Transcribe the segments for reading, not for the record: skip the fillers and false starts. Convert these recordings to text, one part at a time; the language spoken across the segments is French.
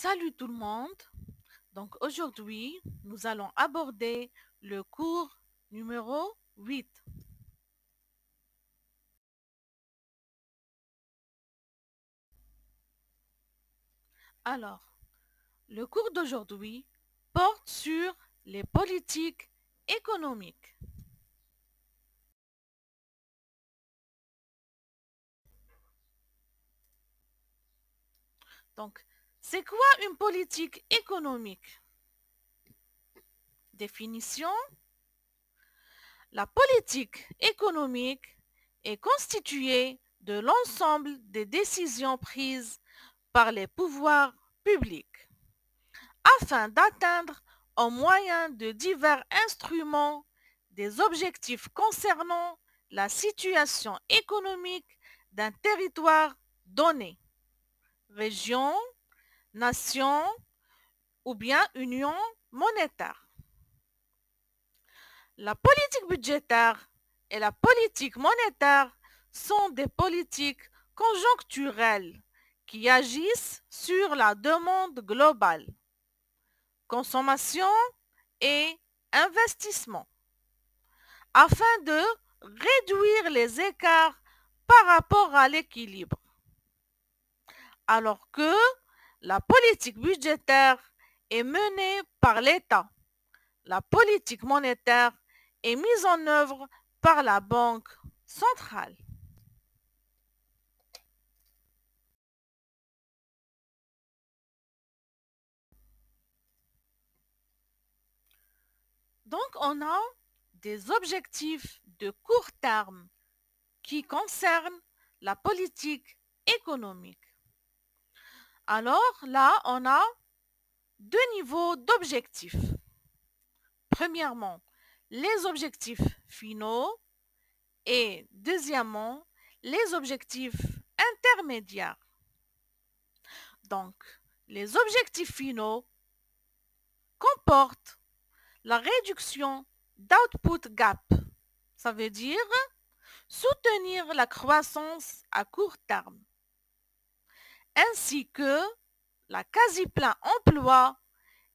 Salut tout le monde. Donc aujourd'hui, nous allons aborder le cours numéro 8. Alors, le cours d'aujourd'hui porte sur les politiques économiques. Donc, c'est quoi une politique économique? Définition. La politique économique est constituée de l'ensemble des décisions prises par les pouvoirs publics afin d'atteindre, au moyen de divers instruments, des objectifs concernant la situation économique d'un territoire donné, région, nation ou bien union monétaire. La politique budgétaire et la politique monétaire sont des politiques conjoncturelles qui agissent sur la demande globale, consommation et investissement, afin de réduire les écarts par rapport à l'équilibre. Alors que la politique budgétaire est menée par l'État, la politique monétaire est mise en œuvre par la Banque centrale. Donc on a des objectifs de court terme qui concernent la politique économique. Alors là, on a deux niveaux d'objectifs. Premièrement, les objectifs finaux et deuxièmement, les objectifs intermédiaires. Donc, les objectifs finaux comportent la réduction d'output gap. Ça veut dire soutenir la croissance à court terme, ainsi que la quasi-plein emploi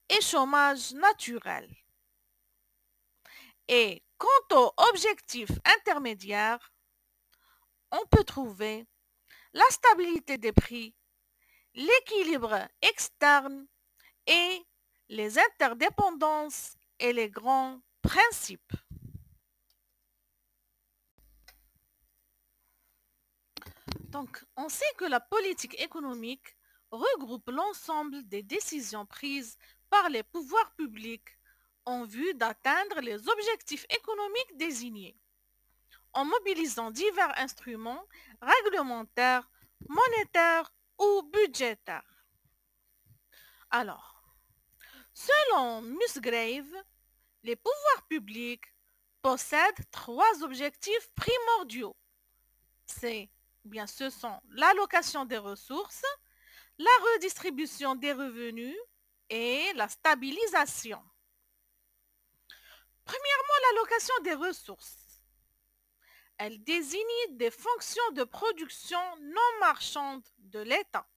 et chômage naturel. Et quant aux objectifs intermédiaires, on peut trouver la stabilité des prix, l'équilibre externe et les interdépendances et les grands principes. Donc, on sait que la politique économique regroupe l'ensemble des décisions prises par les pouvoirs publics en vue d'atteindre les objectifs économiques désignés, en mobilisant divers instruments réglementaires, monétaires ou budgétaires. Alors, selon Musgrave, les pouvoirs publics possèdent trois objectifs primordiaux. Ce sont l'allocation des ressources, la redistribution des revenus et la stabilisation. Premièrement, l'allocation des ressources. Elle désigne des fonctions de production non marchandes de l'État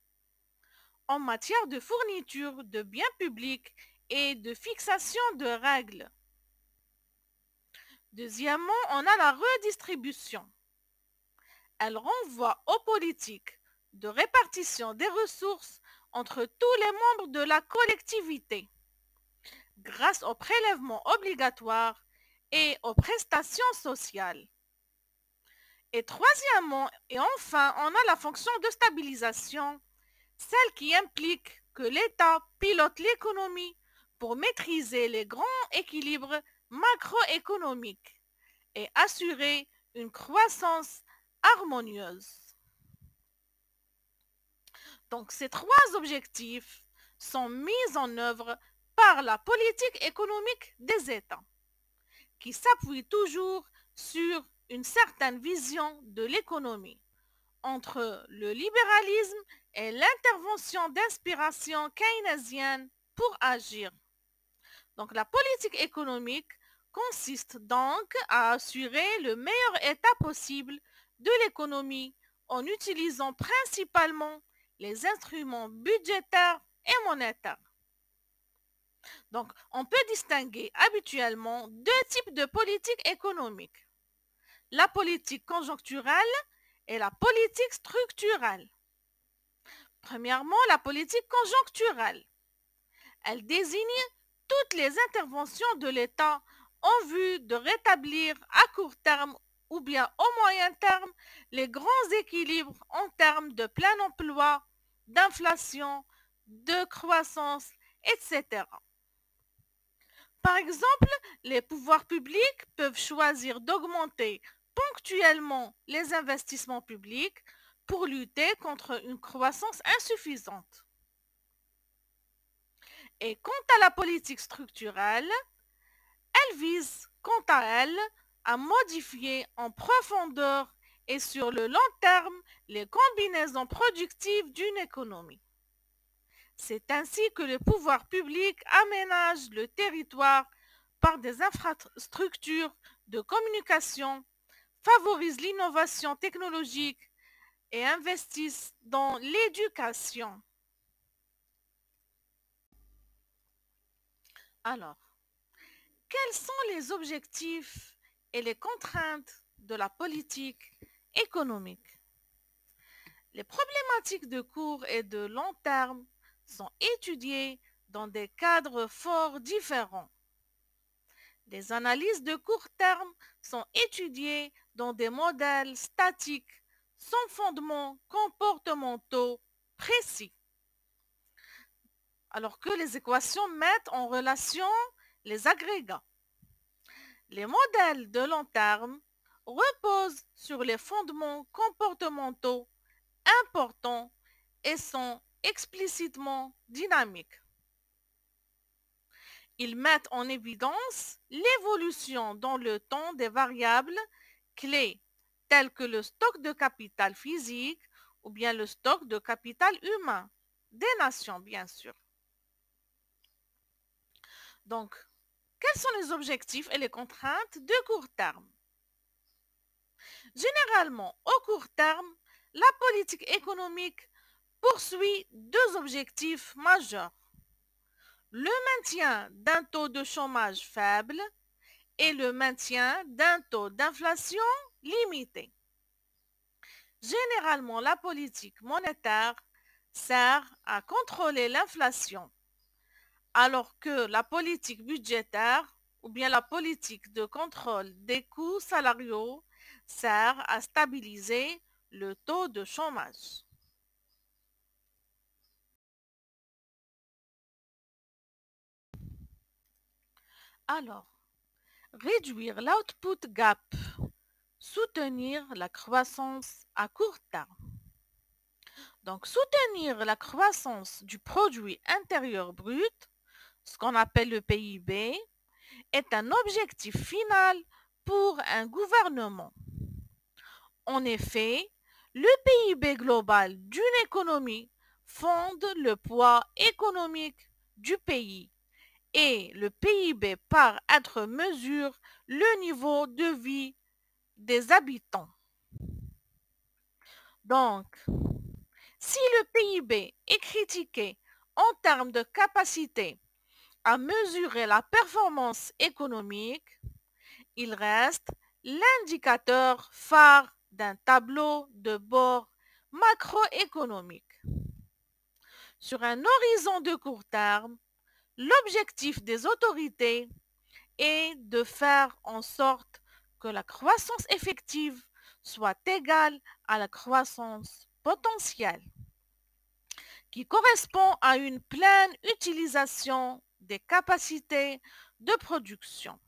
en matière de fourniture de biens publics et de fixation de règles. Deuxièmement, on a la redistribution. Elle renvoie aux politiques de répartition des ressources entre tous les membres de la collectivité, grâce aux prélèvements obligatoires et aux prestations sociales. Et troisièmement, et enfin, on a la fonction de stabilisation, celle qui implique que l'État pilote l'économie pour maîtriser les grands équilibres macroéconomiques et assurer une croissance harmonieuse. Donc ces trois objectifs sont mis en œuvre par la politique économique des États, qui s'appuie toujours sur une certaine vision de l'économie, entre le libéralisme et l'intervention d'inspiration keynésienne pour agir. Donc la politique économique consiste donc à assurer le meilleur état possible de l'économie en utilisant principalement les instruments budgétaires et monétaire. Donc, on peut distinguer habituellement deux types de politique économique. La politique conjoncturelle et la politique structurelle. Premièrement, la politique conjoncturelle. Elle désigne toutes les interventions de l'État en vue de rétablir à court terme ou bien au moyen terme les grands équilibres en termes de plein emploi, d'inflation, de croissance, etc. Par exemple, les pouvoirs publics peuvent choisir d'augmenter ponctuellement les investissements publics pour lutter contre une croissance insuffisante. Et quant à la politique structurelle, elle vise, quant à elle, à modifier en profondeur et sur le long terme les combinaisons productives d'une économie. C'est ainsi que le pouvoir public aménage le territoire par des infrastructures de communication, favorise l'innovation technologique et investissent dans l'éducation. Alors, quels sont les objectifs et les contraintes de la politique économique? Les problématiques de court et de long terme sont étudiées dans des cadres forts différents. Les analyses de court terme sont étudiées dans des modèles statiques sans fondements comportementaux précis, alors que les équations mettent en relation les agrégats. Les modèles de long terme reposent sur les fondements comportementaux importants et sont explicitement dynamiques. Ils mettent en évidence l'évolution dans le temps des variables clés telles que le stock de capital physique ou bien le stock de capital humain, des nations bien sûr. Donc, quels sont les objectifs et les contraintes de court terme? Généralement, au court terme, la politique économique poursuit deux objectifs majeurs. Le maintien d'un taux de chômage faible et le maintien d'un taux d'inflation limité. Généralement, la politique monétaire sert à contrôler l'inflation, alors que la politique budgétaire ou bien la politique de contrôle des coûts salariaux sert à stabiliser le taux de chômage. Alors, réduire l'output gap, soutenir la croissance à court terme. Donc, soutenir la croissance du produit intérieur brut, ce qu'on appelle le PIB, est un objectif final pour un gouvernement. En effet, le PIB global d'une économie fonde le poids économique du pays et le PIB par être mesure le niveau de vie des habitants. Donc, si le PIB est critiqué en termes de capacité à mesurer la performance économique, il reste l'indicateur phare d'un tableau de bord macroéconomique. Sur un horizon de court terme, l'objectif des autorités est de faire en sorte que la croissance effective soit égale à la croissance potentielle, qui correspond à une pleine utilisation des capacités de production.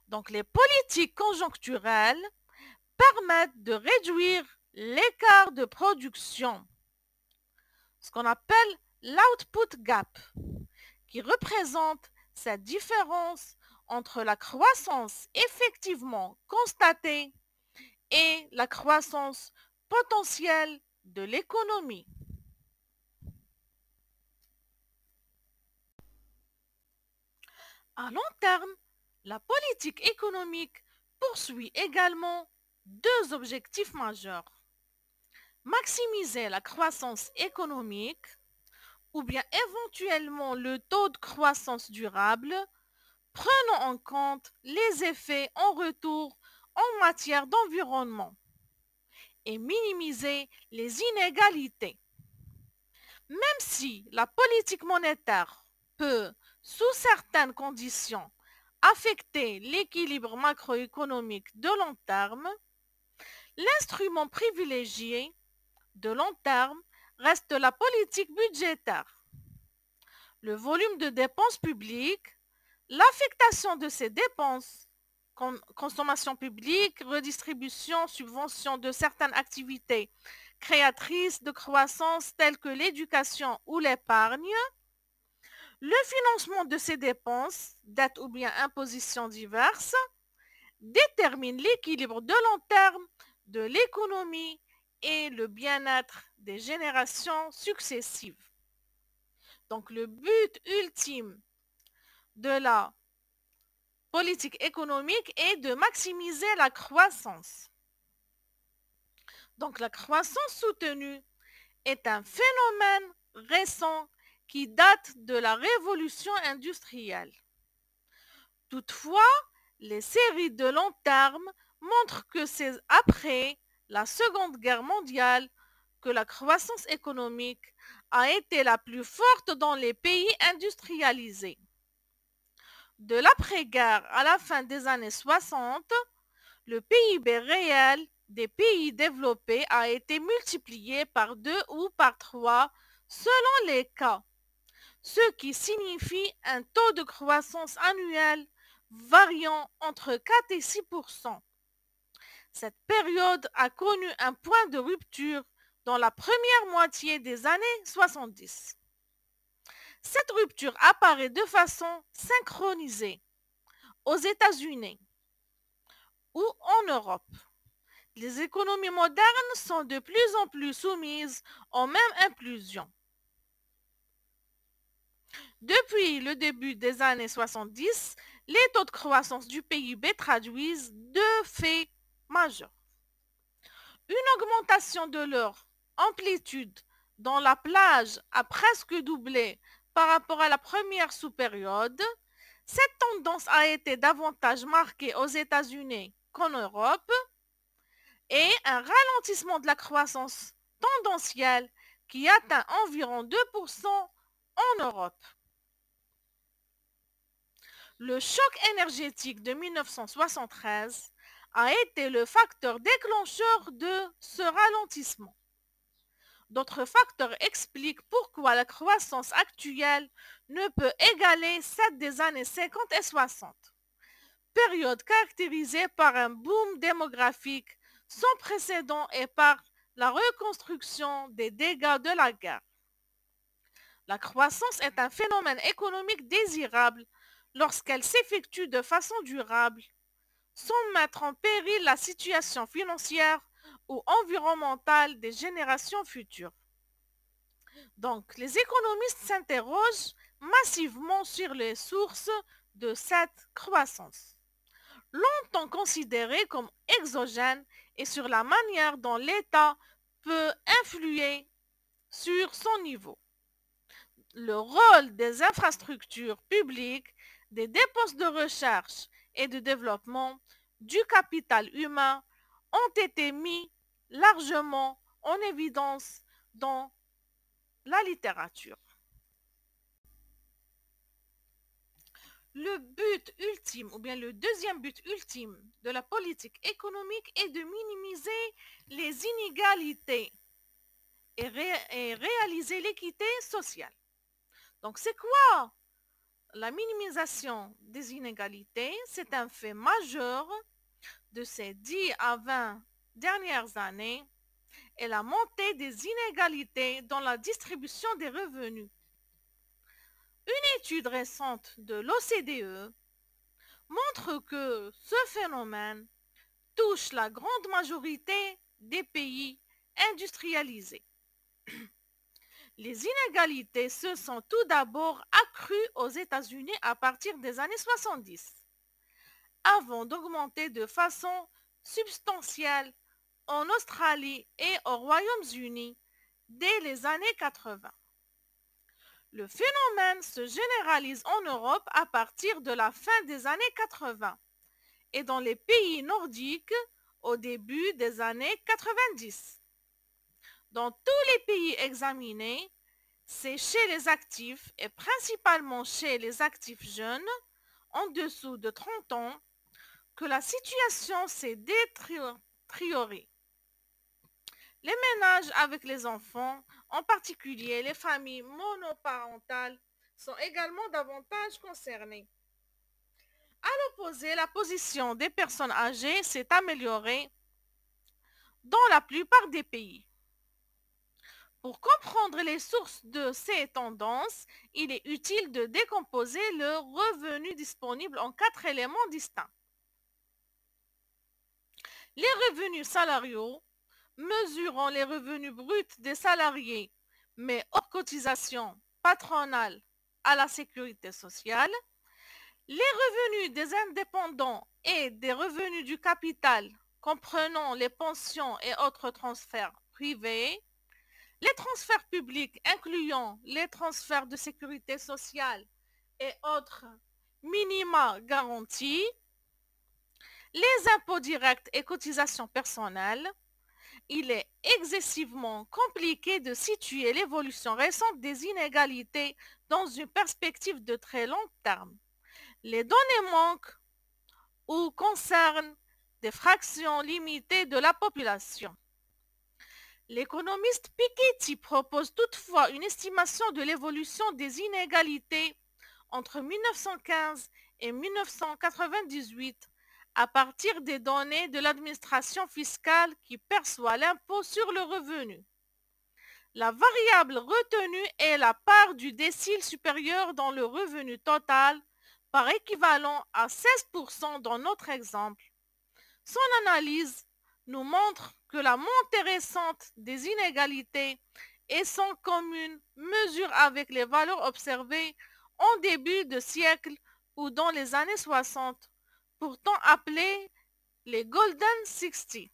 Donc les politiques conjoncturelles permettent de réduire l'écart de production, ce qu'on appelle l'output gap, qui représente cette différence entre la croissance effectivement constatée et la croissance potentielle de l'économie. À long terme, la politique économique poursuit également deux objectifs majeurs. Maximiser la croissance économique ou bien éventuellement le taux de croissance durable, prenant en compte les effets en retour en matière d'environnement et minimiser les inégalités. Même si la politique monétaire peut, sous certaines conditions, affecter l'équilibre macroéconomique de long terme, l'instrument privilégié de long terme reste la politique budgétaire. Le volume de dépenses publiques, l'affectation de ces dépenses, consommation publique, redistribution, subvention de certaines activités créatrices de croissance telles que l'éducation ou l'épargne, le financement de ces dépenses, dettes ou bien impositions diverses, détermine l'équilibre de long terme de l'économie et le bien-être des générations successives. Donc le but ultime de la politique économique est de maximiser la croissance. Donc la croissance soutenue est un phénomène récent qui date de la révolution industrielle. Toutefois, les séries de long terme montrent que c'est après la Seconde Guerre mondiale que la croissance économique a été la plus forte dans les pays industrialisés. De l'après-guerre à la fin des années 60, le PIB réel des pays développés a été multiplié par 2 ou par 3 selon les cas, ce qui signifie un taux de croissance annuel variant entre 4 et 6%. Cette période a connu un point de rupture dans la première moitié des années 70. Cette rupture apparaît de façon synchronisée aux États-Unis ou en Europe. Les économies modernes sont de plus en plus soumises aux mêmes impulsions. Depuis le début des années 70, les taux de croissance du PIB traduisent deux faits majeurs. Une augmentation de leur amplitude dont la plage a presque doublé par rapport à la première sous-période. Cette tendance a été davantage marquée aux États-Unis qu'en Europe et un ralentissement de la croissance tendancielle qui atteint environ 2% en Europe. Le choc énergétique de 1973 a été le facteur déclencheur de ce ralentissement. D'autres facteurs expliquent pourquoi la croissance actuelle ne peut égaler celle des années 50 et 60, période caractérisée par un boom démographique sans précédent et par la reconstruction des dégâts de la guerre. La croissance est un phénomène économique désirable lorsqu'elle s'effectue de façon durable, sans mettre en péril la situation financière ou environnementale des générations futures. Donc, les économistes s'interrogent massivement sur les sources de cette croissance, longtemps considérée comme exogène, et sur la manière dont l'État peut influer sur son niveau. Le rôle des infrastructures publiques, des dépenses de recherche et de développement, du capital humain ont été mis largement en évidence dans la littérature. Le but ultime, ou bien le deuxième but ultime de la politique économique est de minimiser les inégalités et réaliser l'équité sociale. Donc, c'est quoi la minimisation des inégalités? C'est un fait majeur de ces 10 à 20 dernières années et la montée des inégalités dans la distribution des revenus. Une étude récente de l'OCDE montre que ce phénomène touche la grande majorité des pays industrialisés. Les inégalités se sont tout d'abord accrues aux États-Unis à partir des années 70, avant d'augmenter de façon substantielle en Australie et aux Royaumes-Unis dès les années 80. Le phénomène se généralise en Europe à partir de la fin des années 80 et dans les pays nordiques au début des années 90. Dans tous les pays examinés, c'est chez les actifs et principalement chez les actifs jeunes, en dessous de 30 ans, que la situation s'est détériorée. Les ménages avec les enfants, en particulier les familles monoparentales, sont également davantage concernés. À l'opposé, la position des personnes âgées s'est améliorée dans la plupart des pays. Pour comprendre les sources de ces tendances, il est utile de décomposer le revenu disponible en 4 éléments distincts. Les revenus salariaux, mesurant les revenus bruts des salariés, mais hors cotisation patronale à la sécurité sociale. Les revenus des indépendants et des revenus du capital, comprenant les pensions et autres transferts privés. Les transferts publics, incluant les transferts de sécurité sociale et autres minima garantis. Les impôts directs et cotisations personnelles. Il est excessivement compliqué de situer l'évolution récente des inégalités dans une perspective de très long terme. Les données manquent ou concernent des fractions limitées de la population. L'économiste Piketty propose toutefois une estimation de l'évolution des inégalités entre 1915 et 1998 à partir des données de l'administration fiscale qui perçoit l'impôt sur le revenu. La variable retenue est la part du décile supérieur dans le revenu total, par équivalent à 16% dans notre exemple. Son analyse nous montre que la montée récente des inégalités est sans commune mesure avec les valeurs observées en début de siècle ou dans les années 60, pourtant appelées les Golden 60.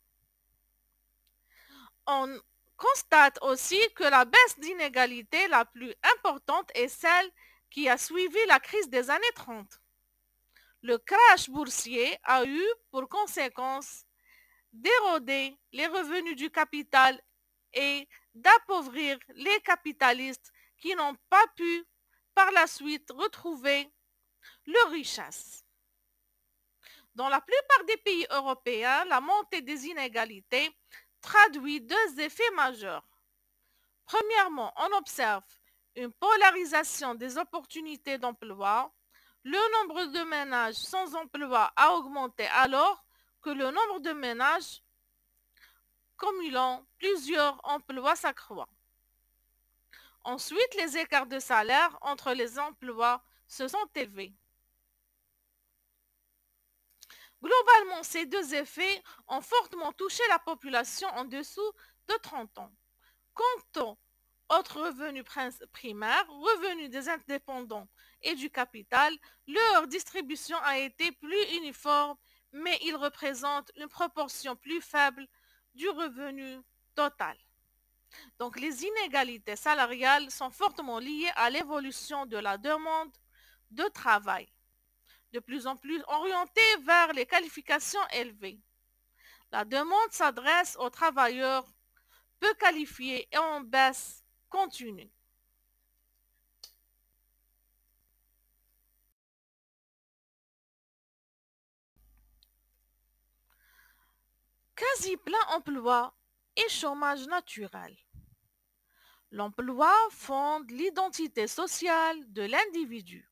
On constate aussi que la baisse d'inégalité la plus importante est celle qui a suivi la crise des années 30. Le crash boursier a eu pour conséquence d'éroder les revenus du capital et d'appauvrir les capitalistes qui n'ont pas pu par la suite retrouver leur richesse. Dans la plupart des pays européens, la montée des inégalités traduit deux effets majeurs. Premièrement, on observe une polarisation des opportunités d'emploi. Le nombre de ménages sans emploi a augmenté alors que le nombre de ménages cumulant plusieurs emplois s'accroît. Ensuite, les écarts de salaire entre les emplois se sont élevés. Globalement, ces deux effets ont fortement touché la population en dessous de 30 ans. Quant aux autres revenus primaires, revenus des indépendants et du capital, leur distribution a été plus uniforme, mais ils représentent une proportion plus faible du revenu total. Donc, les inégalités salariales sont fortement liées à l'évolution de la demande de travail, de plus en plus orientée vers les qualifications élevées. La demande s'adresse aux travailleurs peu qualifiés et en baisse continue. Quasi plein emploi et chômage naturel. L'emploi fonde l'identité sociale de l'individu.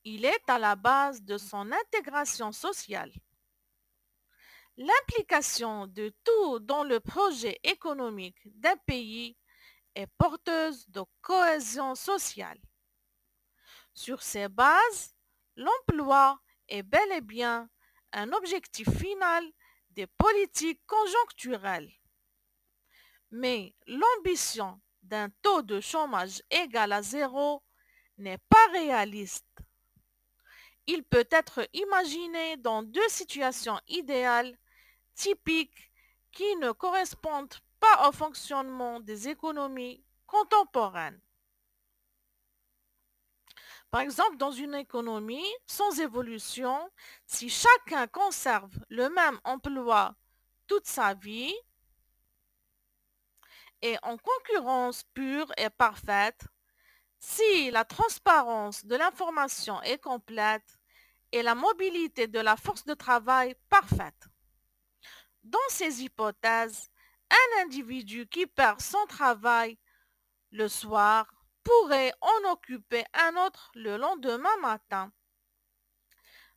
Il est à la base de son intégration sociale. L'implication de tout dans le projet économique d'un pays est porteuse de cohésion sociale. Sur ces bases, l'emploi est bel et bien un objectif final des politiques conjoncturelles. Mais l'ambition d'un taux de chômage égal à zéro n'est pas réaliste. Il peut être imaginé dans deux situations idéales typiques qui ne correspondent pas au fonctionnement des économies contemporaines. Par exemple, dans une économie sans évolution, si chacun conserve le même emploi toute sa vie et en concurrence pure et parfaite, si la transparence de l'information est complète et la mobilité de la force de travail parfaite. Dans ces hypothèses, un individu qui perd son travail le soir pourrait en occuper un autre le lendemain matin.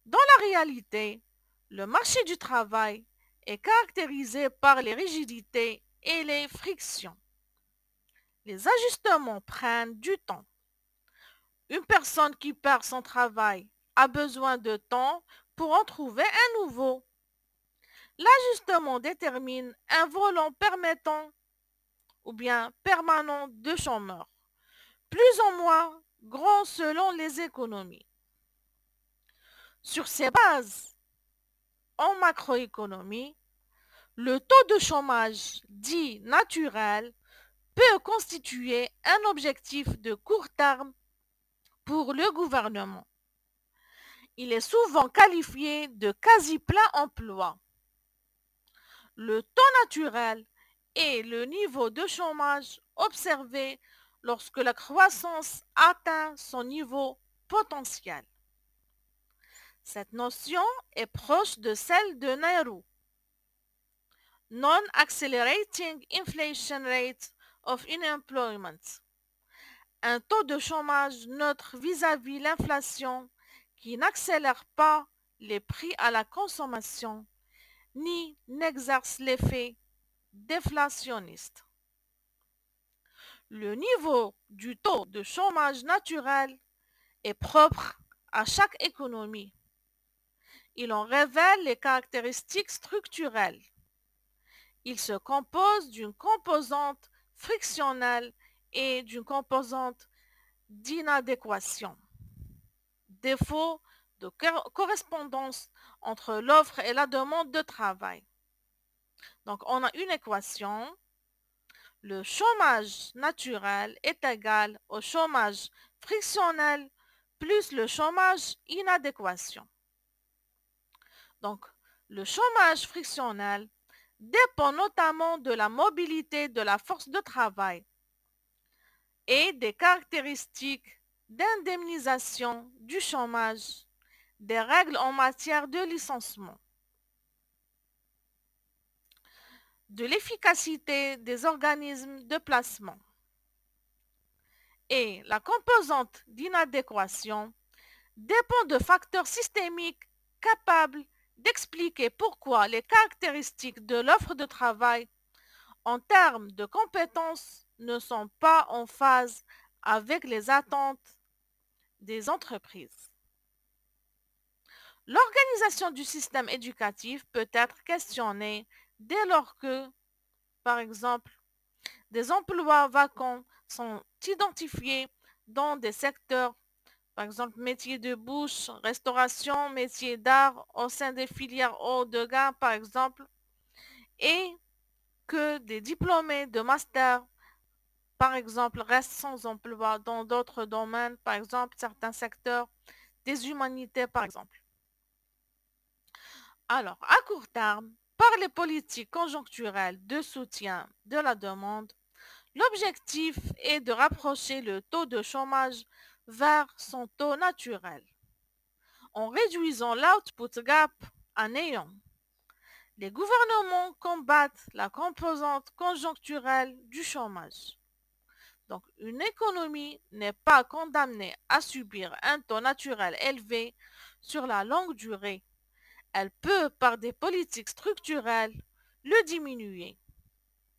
Dans la réalité, le marché du travail est caractérisé par les rigidités et les frictions. Les ajustements prennent du temps. Une personne qui perd son travail a besoin de temps pour en trouver un nouveau. L'ajustement détermine un volant permettant ou bien permanent de chômeurs, plus ou moins grand selon les économies. Sur ces bases, en macroéconomie, le taux de chômage dit naturel peut constituer un objectif de court terme pour le gouvernement. Il est souvent qualifié de quasi-plein emploi. Le taux naturel est le niveau de chômage observé lorsque la croissance atteint son niveau potentiel. Cette notion est proche de celle de Nehru. Non-accelerating inflation rate of unemployment. Un taux de chômage neutre vis-à-vis l'inflation qui n'accélère pas les prix à la consommation ni n'exerce l'effet déflationniste. Le niveau du taux de chômage naturel est propre à chaque économie. Il en révèle les caractéristiques structurelles. Il se compose d'une composante frictionnelle et d'une composante d'inadéquation. Défaut de correspondance entre l'offre et la demande de travail. Donc, on a une équation. Le chômage naturel est égal au chômage frictionnel plus le chômage inadéquation. Donc, le chômage frictionnel dépend notamment de la mobilité de la force de travail et des caractéristiques d'indemnisation du chômage, des règles en matière de licenciement, de l'efficacité des organismes de placement. Et la composante d'inadéquation dépend de facteurs systémiques capables d'expliquer pourquoi les caractéristiques de l'offre de travail en termes de compétences ne sont pas en phase avec les attentes des entreprises. L'organisation du système éducatif peut être questionnée dès lors que, par exemple, des emplois vacants sont identifiés dans des secteurs, par exemple métiers de bouche, restauration, métiers d'art au sein des filières haut de gamme, par exemple, et que des diplômés de master, par exemple, restent sans emploi dans d'autres domaines, par exemple certains secteurs des humanités, par exemple. Alors, à court terme, par les politiques conjoncturelles de soutien de la demande, l'objectif est de rapprocher le taux de chômage vers son taux naturel, en réduisant l'output gap à néant. Les gouvernements combattent la composante conjoncturelle du chômage. Donc, une économie n'est pas condamnée à subir un taux naturel élevé sur la longue durée. Elle peut, par des politiques structurelles, le diminuer.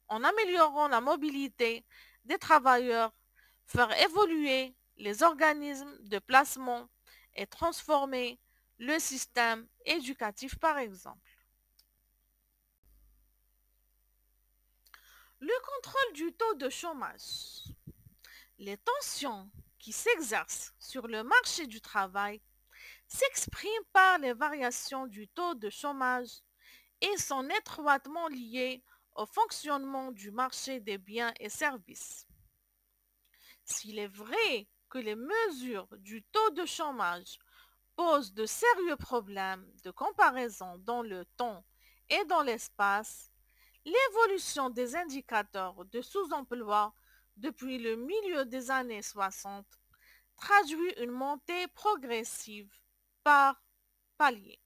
En améliorant la mobilité des travailleurs, faire évoluer les organismes de placement et transformer le système éducatif, par exemple. Le contrôle du taux de chômage. Les tensions qui s'exercent sur le marché du travail s'expriment par les variations du taux de chômage et sont étroitement liées au fonctionnement du marché des biens et services. S'il est vrai que les mesures du taux de chômage posent de sérieux problèmes de comparaison dans le temps et dans l'espace, l'évolution des indicateurs de sous-emploi depuis le milieu des années 60 traduit une montée progressive par palier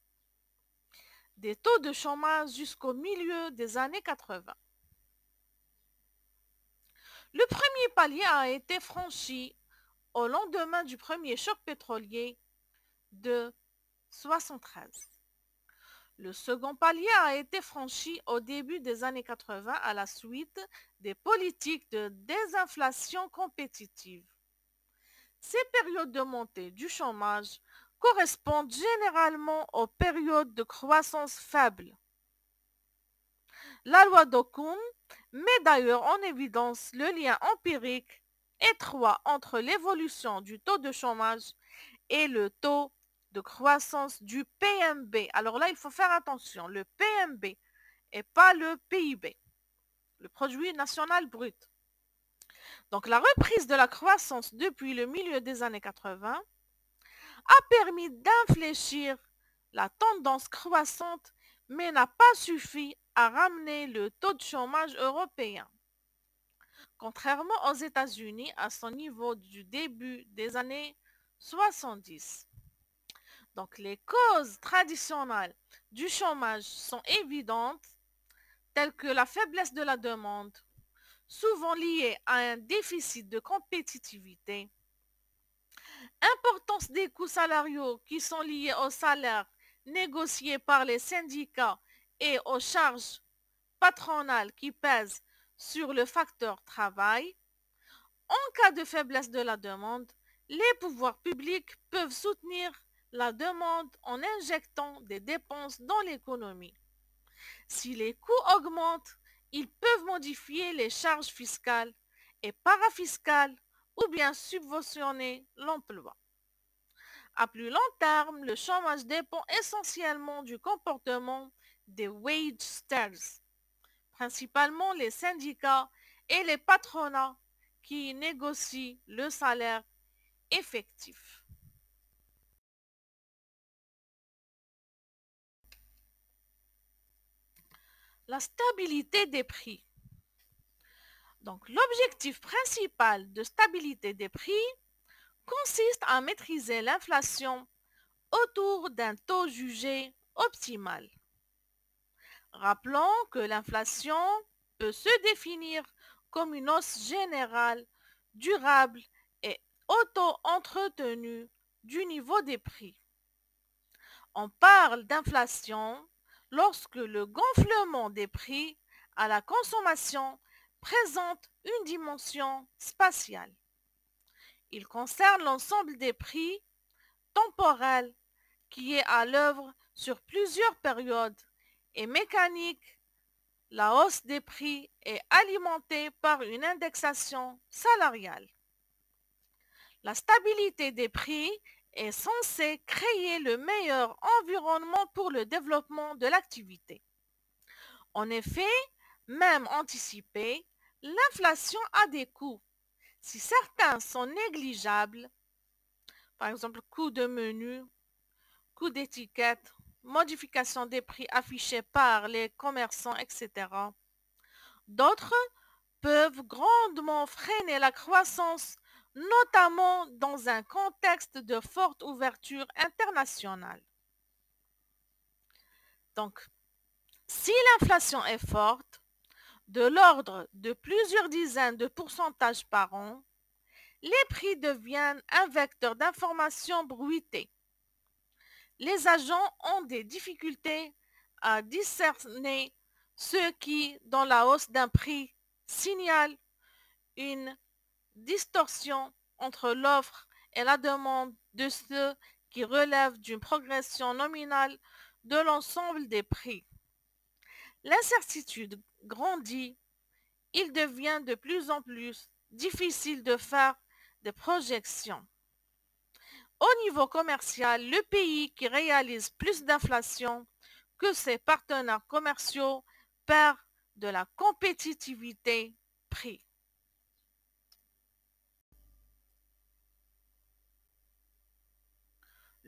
des taux de chômage jusqu'au milieu des années 80. Le premier palier a été franchi au lendemain du premier choc pétrolier de 73. Le second palier a été franchi au début des années 80 à la suite des politiques de désinflation compétitive. Ces périodes de montée du chômage correspondent généralement aux périodes de croissance faible. La loi d'Occam met d'ailleurs en évidence le lien empirique étroit entre l'évolution du taux de chômage et le taux de croissance du PNB. Alors là, il faut faire attention, le PNB et pas le PIB, le produit national brut. Donc la reprise de la croissance depuis le milieu des années 80 a permis d'infléchir la tendance croissante, mais n'a pas suffi à ramener le taux de chômage européen. Contrairement aux États-Unis à son niveau du début des années 70. Donc les causes traditionnelles du chômage sont évidentes, telles que la faiblesse de la demande, souvent liée à un déficit de compétitivité, importance des coûts salariaux qui sont liés aux salaires négociés par les syndicats et aux charges patronales qui pèsent sur le facteur travail. En cas de faiblesse de la demande, les pouvoirs publics peuvent soutenir la demande en injectant des dépenses dans l'économie. Si les coûts augmentent, ils peuvent modifier les charges fiscales et parafiscales ou bien subventionner l'emploi. À plus long terme, le chômage dépend essentiellement du comportement des wagesters, principalement les syndicats et les patronats qui négocient le salaire effectif. La stabilité des prix. Donc, l'objectif principal de stabilité des prix consiste à maîtriser l'inflation autour d'un taux jugé optimal. Rappelons que l'inflation peut se définir comme une hausse générale, durable et auto-entretenue du niveau des prix. On parle d'inflation lorsque le gonflement des prix à la consommation présente une dimension spatiale. Il concerne l'ensemble des prix temporels qui est à l'œuvre sur plusieurs périodes et mécanique. La hausse des prix est alimentée par une indexation salariale. La stabilité des prix est censée créer le meilleur environnement pour le développement de l'activité. En effet, même anticipée, l'inflation a des coûts. Si certains sont négligeables, par exemple coût de menu, coût d'étiquette, modification des prix affichés par les commerçants, etc., d'autres peuvent grandement freiner la croissance, notamment dans un contexte de forte ouverture internationale. Donc, si l'inflation est forte, de l'ordre de plusieurs dizaines de pourcentages par an, les prix deviennent un vecteur d'information bruité. Les agents ont des difficultés à discerner ce qui, dans la hausse d'un prix, signale une distorsion entre l'offre et la demande de ce qui relève d'une progression nominale de l'ensemble des prix. L'incertitude grandit, il devient de plus en plus difficile de faire des projections. Au niveau commercial, le pays qui réalise plus d'inflation que ses partenaires commerciaux perd de la compétitivité prix.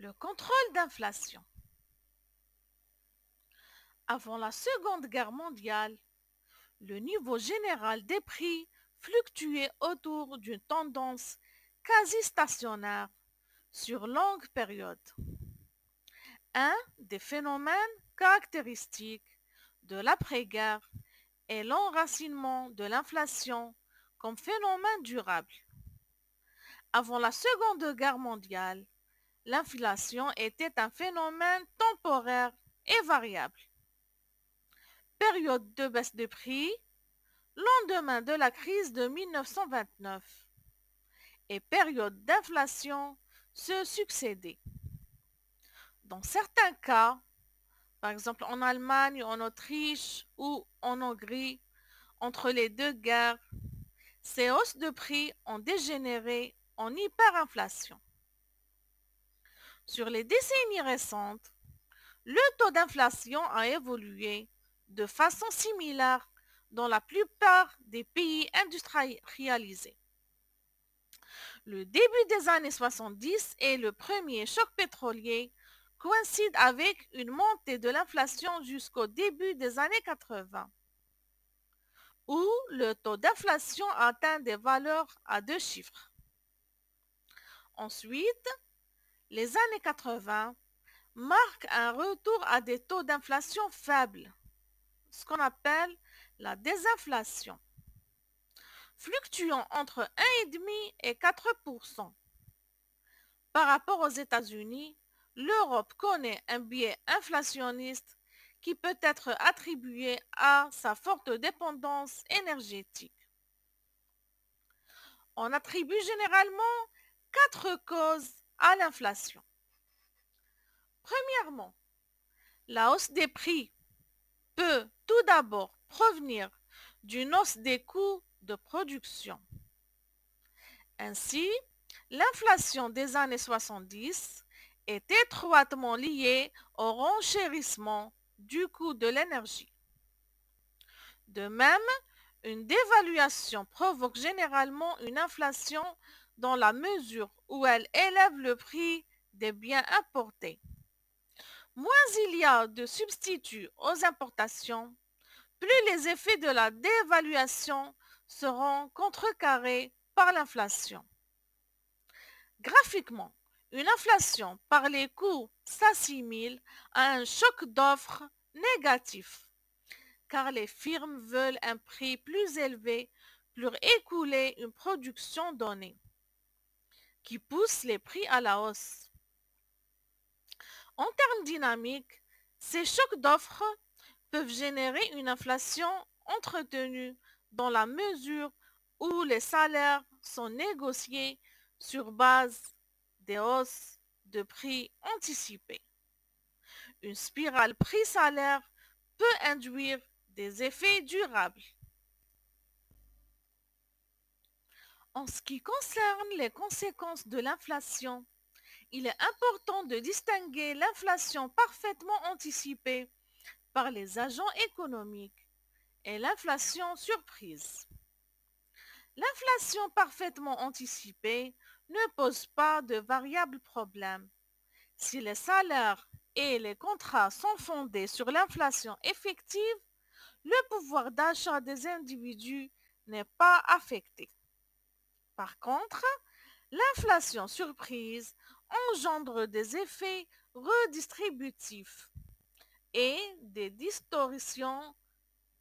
Le contrôle d'inflation. Avant la Seconde Guerre mondiale, le niveau général des prix fluctuait autour d'une tendance quasi stationnaire sur longue période. Un des phénomènes caractéristiques de l'après-guerre est l'enracinement de l'inflation comme phénomène durable. Avant la Seconde Guerre mondiale, l'inflation était un phénomène temporaire et variable. Période de baisse de prix, lendemain de la crise de 1929, et période d'inflation se succédaient. Dans certains cas, par exemple en Allemagne, en Autriche ou en Hongrie, entre les deux guerres, ces hausses de prix ont dégénéré en hyperinflation. Sur les décennies récentes, le taux d'inflation a évolué de façon similaire dans la plupart des pays industrialisés. Le début des années 70 et le premier choc pétrolier coïncident avec une montée de l'inflation jusqu'au début des années 80, où le taux d'inflation atteint des valeurs à 2 chiffres. Ensuite, les années 80 marquent un retour à des taux d'inflation faibles, ce qu'on appelle la désinflation, fluctuant entre 1,5 et 4%. Par rapport aux États-Unis, l'Europe connaît un biais inflationniste qui peut être attribué à sa forte dépendance énergétique. On attribue généralement 4 causes à l'inflation. Premièrement, la hausse des prix peut tout d'abord provenir d'une hausse des coûts de production. Ainsi, l'inflation des années 70 est étroitement liée au renchérissement du coût de l'énergie. De même, une dévaluation provoque généralement une inflation dans la mesure où elle élève le prix des biens importés. Moins il y a de substituts aux importations, plus les effets de la dévaluation seront contrecarrés par l'inflation. Graphiquement, une inflation par les coûts s'assimile à un choc d'offres négatif, car les firmes veulent un prix plus élevé pour écouler une production donnée, qui pousse les prix à la hausse. En termes dynamiques, ces chocs d'offres peuvent générer une inflation entretenue dans la mesure où les salaires sont négociés sur base des hausses de prix anticipées. Une spirale prix-salaire peut induire des effets durables. En ce qui concerne les conséquences de l'inflation, il est important de distinguer l'inflation parfaitement anticipée par les agents économiques et l'inflation surprise. L'inflation parfaitement anticipée ne pose pas de véritables problèmes. Si les salaires et les contrats sont fondés sur l'inflation effective, le pouvoir d'achat des individus n'est pas affecté. Par contre, l'inflation surprise engendre des effets redistributifs et des distorsions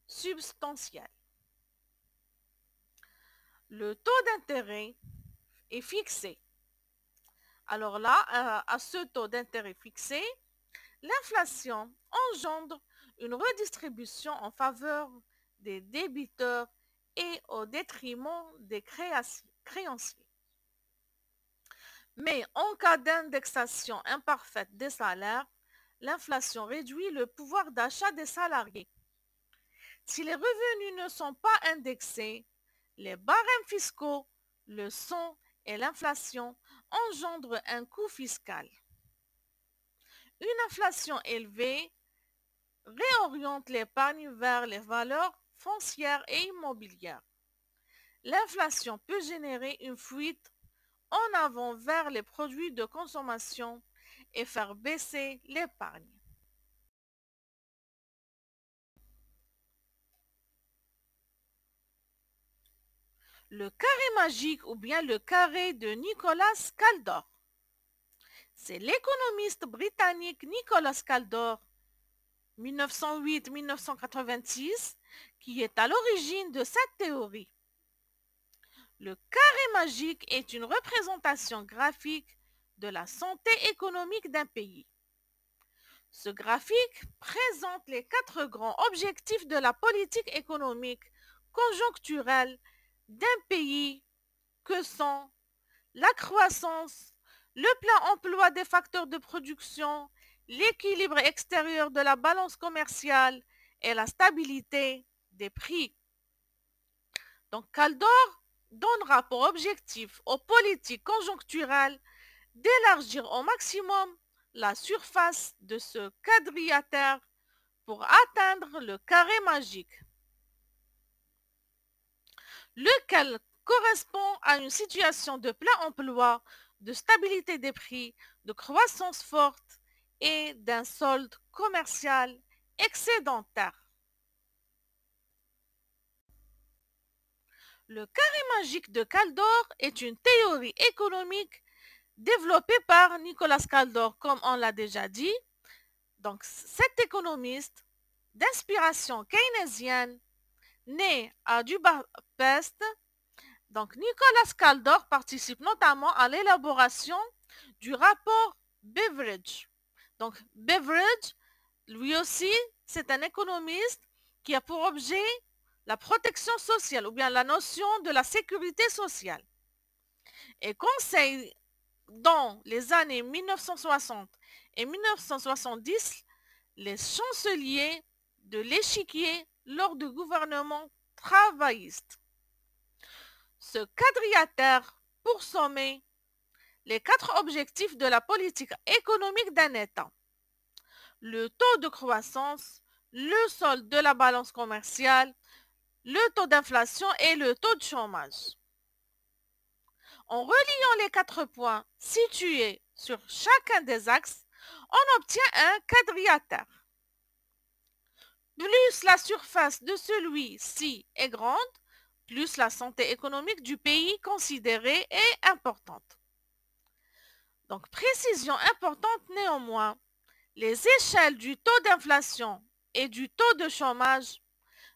substantielles. Le taux d'intérêt est fixé. Alors là, à ce taux d'intérêt fixé, l'inflation engendre une redistribution en faveur des débiteurs et au détriment des créanciers. Mais en cas d'indexation imparfaite des salaires, l'inflation réduit le pouvoir d'achat des salariés. Si les revenus ne sont pas indexés, les barèmes fiscaux le sont et l'inflation engendre un coût fiscal. Une inflation élevée réoriente l'épargne vers les valeurs foncières et immobilières. L'inflation peut générer une fuite en avant vers les produits de consommation et faire baisser l'épargne. Le carré magique ou bien le carré de Nicolas Kaldor. C'est l'économiste britannique Nicolas Kaldor, 1908-1986, qui est à l'origine de cette théorie. Le carré magique est une représentation graphique de la santé économique d'un pays. Ce graphique présente les 4 grands objectifs de la politique économique conjoncturelle d'un pays que sont la croissance, le plein emploi des facteurs de production, l'équilibre extérieur de la balance commerciale et la stabilité des prix. Donc Kaldor donnera pour objectif aux politiques conjoncturelles d'élargir au maximum la surface de ce quadrilatère pour atteindre le carré magique, lequel correspond à une situation de plein emploi, de stabilité des prix, de croissance forte et d'un solde commercial excédentaire. Le carré magique de Kaldor est une théorie économique développée par Nicolas Kaldor, comme on l'a déjà dit. Donc, cet économiste d'inspiration keynésienne, né à Budapest, donc Nicolas Kaldor participe notamment à l'élaboration du rapport Beveridge. Donc, Beveridge, lui aussi, c'est un économiste qui a pour objet la protection sociale ou bien la notion de la sécurité sociale et conseille dans les années 1960 et 1970 les chanceliers de l'échiquier lors du gouvernement travailliste. Ce quadrilatère pour sommer les 4 objectifs de la politique économique d'un État: le taux de croissance, le solde de la balance commerciale, le taux d'inflation et le taux de chômage. En reliant les 4 points situés sur chacun des axes, on obtient un quadrilatère. Plus la surface de celui-ci est grande, plus la santé économique du pays considérée est importante. Donc, précision importante néanmoins, les échelles du taux d'inflation et du taux de chômage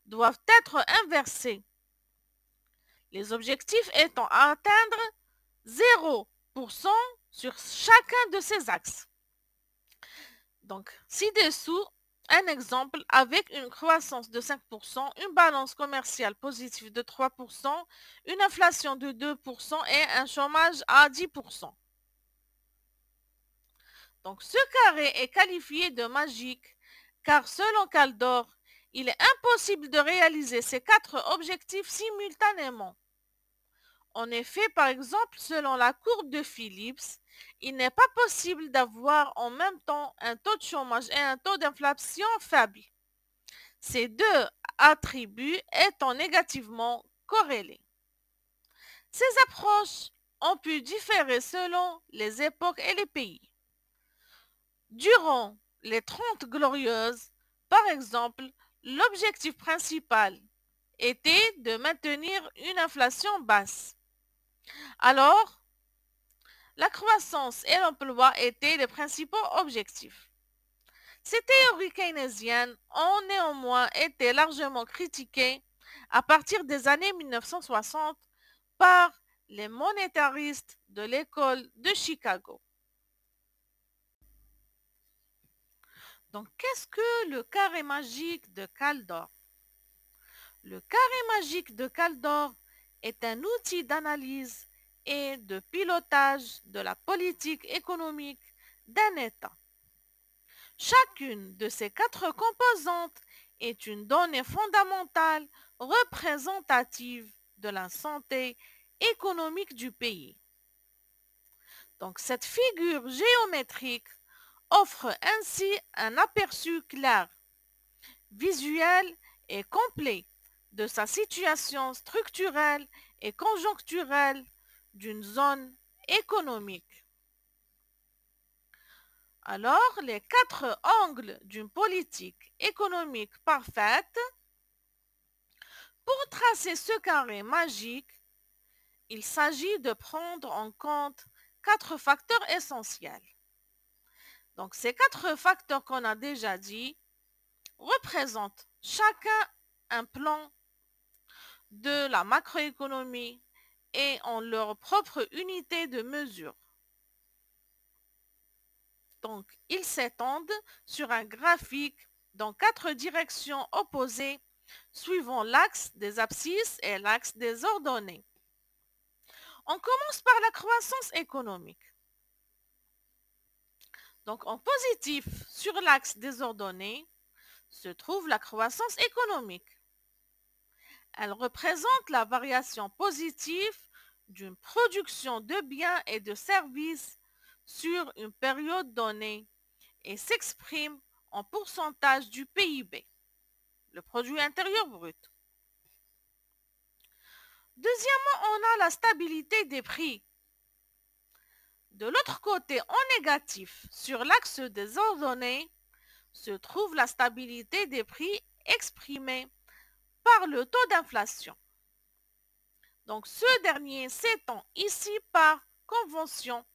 doivent être inversées. Les objectifs étant à atteindre 0% sur chacun de ces axes. Donc, ci-dessous, un exemple avec une croissance de 5%, une balance commerciale positive de 3%, une inflation de 2% et un chômage à 10%. Donc, ce carré est qualifié de magique car selon Kaldor, il est impossible de réaliser ces 4 objectifs simultanément. En effet, par exemple, selon la courbe de Phillips, il n'est pas possible d'avoir en même temps un taux de chômage et un taux d'inflation faible, ces 2 attributs étant négativement corrélés. Ces approches ont pu différer selon les époques et les pays. Durant les 30 glorieuses, par exemple, l'objectif principal était de maintenir une inflation basse. Alors, la croissance et l'emploi étaient les principaux objectifs. Ces théories keynésiennes ont néanmoins été largement critiquées à partir des années 1960 par les monétaristes de l'école de Chicago. Donc, qu'est-ce que le carré magique de Kaldor? Le carré magique de Kaldor est un outil d'analyse et de pilotage de la politique économique d'un État. Chacune de ces 4 composantes est une donnée fondamentale représentative de la santé économique du pays. Donc, cette figure géométrique offre ainsi un aperçu clair, visuel et complet de sa situation structurelle et conjoncturelle d'une zone économique. Alors, les 4 angles d'une politique économique parfaite. Pour tracer ce carré magique, il s'agit de prendre en compte 4 facteurs essentiels. Donc, ces 4 facteurs qu'on a déjà dit représentent chacun un plan de la macroéconomie et ont leur propre unité de mesure. Donc, ils s'étendent sur un graphique dans 4 directions opposées suivant l'axe des abscisses et l'axe des ordonnées. On commence par la croissance économique. Donc, en positif sur l'axe des ordonnées se trouve la croissance économique. Elle représente la variation positive d'une production de biens et de services sur une période donnée et s'exprime en pourcentage du PIB, le produit intérieur brut. Deuxièmement, on a la stabilité des prix. De l'autre côté, en négatif, sur l'axe des ordonnées, se trouve la stabilité des prix exprimée par le taux d'inflation. Donc ce dernier s'étend ici par convention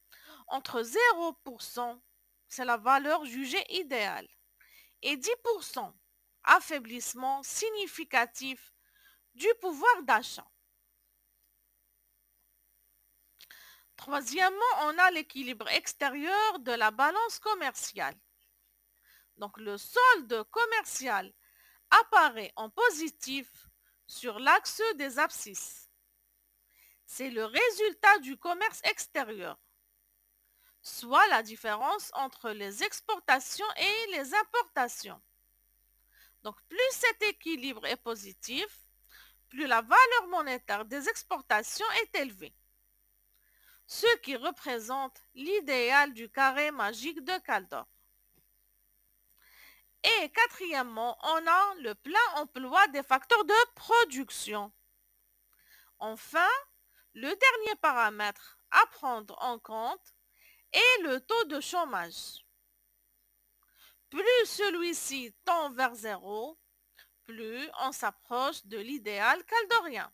entre 0%, c'est la valeur jugée idéale, et 10%, affaiblissement significatif du pouvoir d'achat. Troisièmement, on a l'équilibre extérieur de la balance commerciale. Donc le solde commercial apparaît en positif sur l'axe des abscisses. C'est le résultat du commerce extérieur, soit la différence entre les exportations et les importations. Donc plus cet équilibre est positif, plus la valeur monétaire des exportations est élevée, ce qui représente l'idéal du carré magique de Kaldor. Et quatrièmement, on a le plein emploi des facteurs de production. Enfin, le dernier paramètre à prendre en compte est le taux de chômage. Plus celui-ci tend vers zéro, plus on s'approche de l'idéal kaldorien.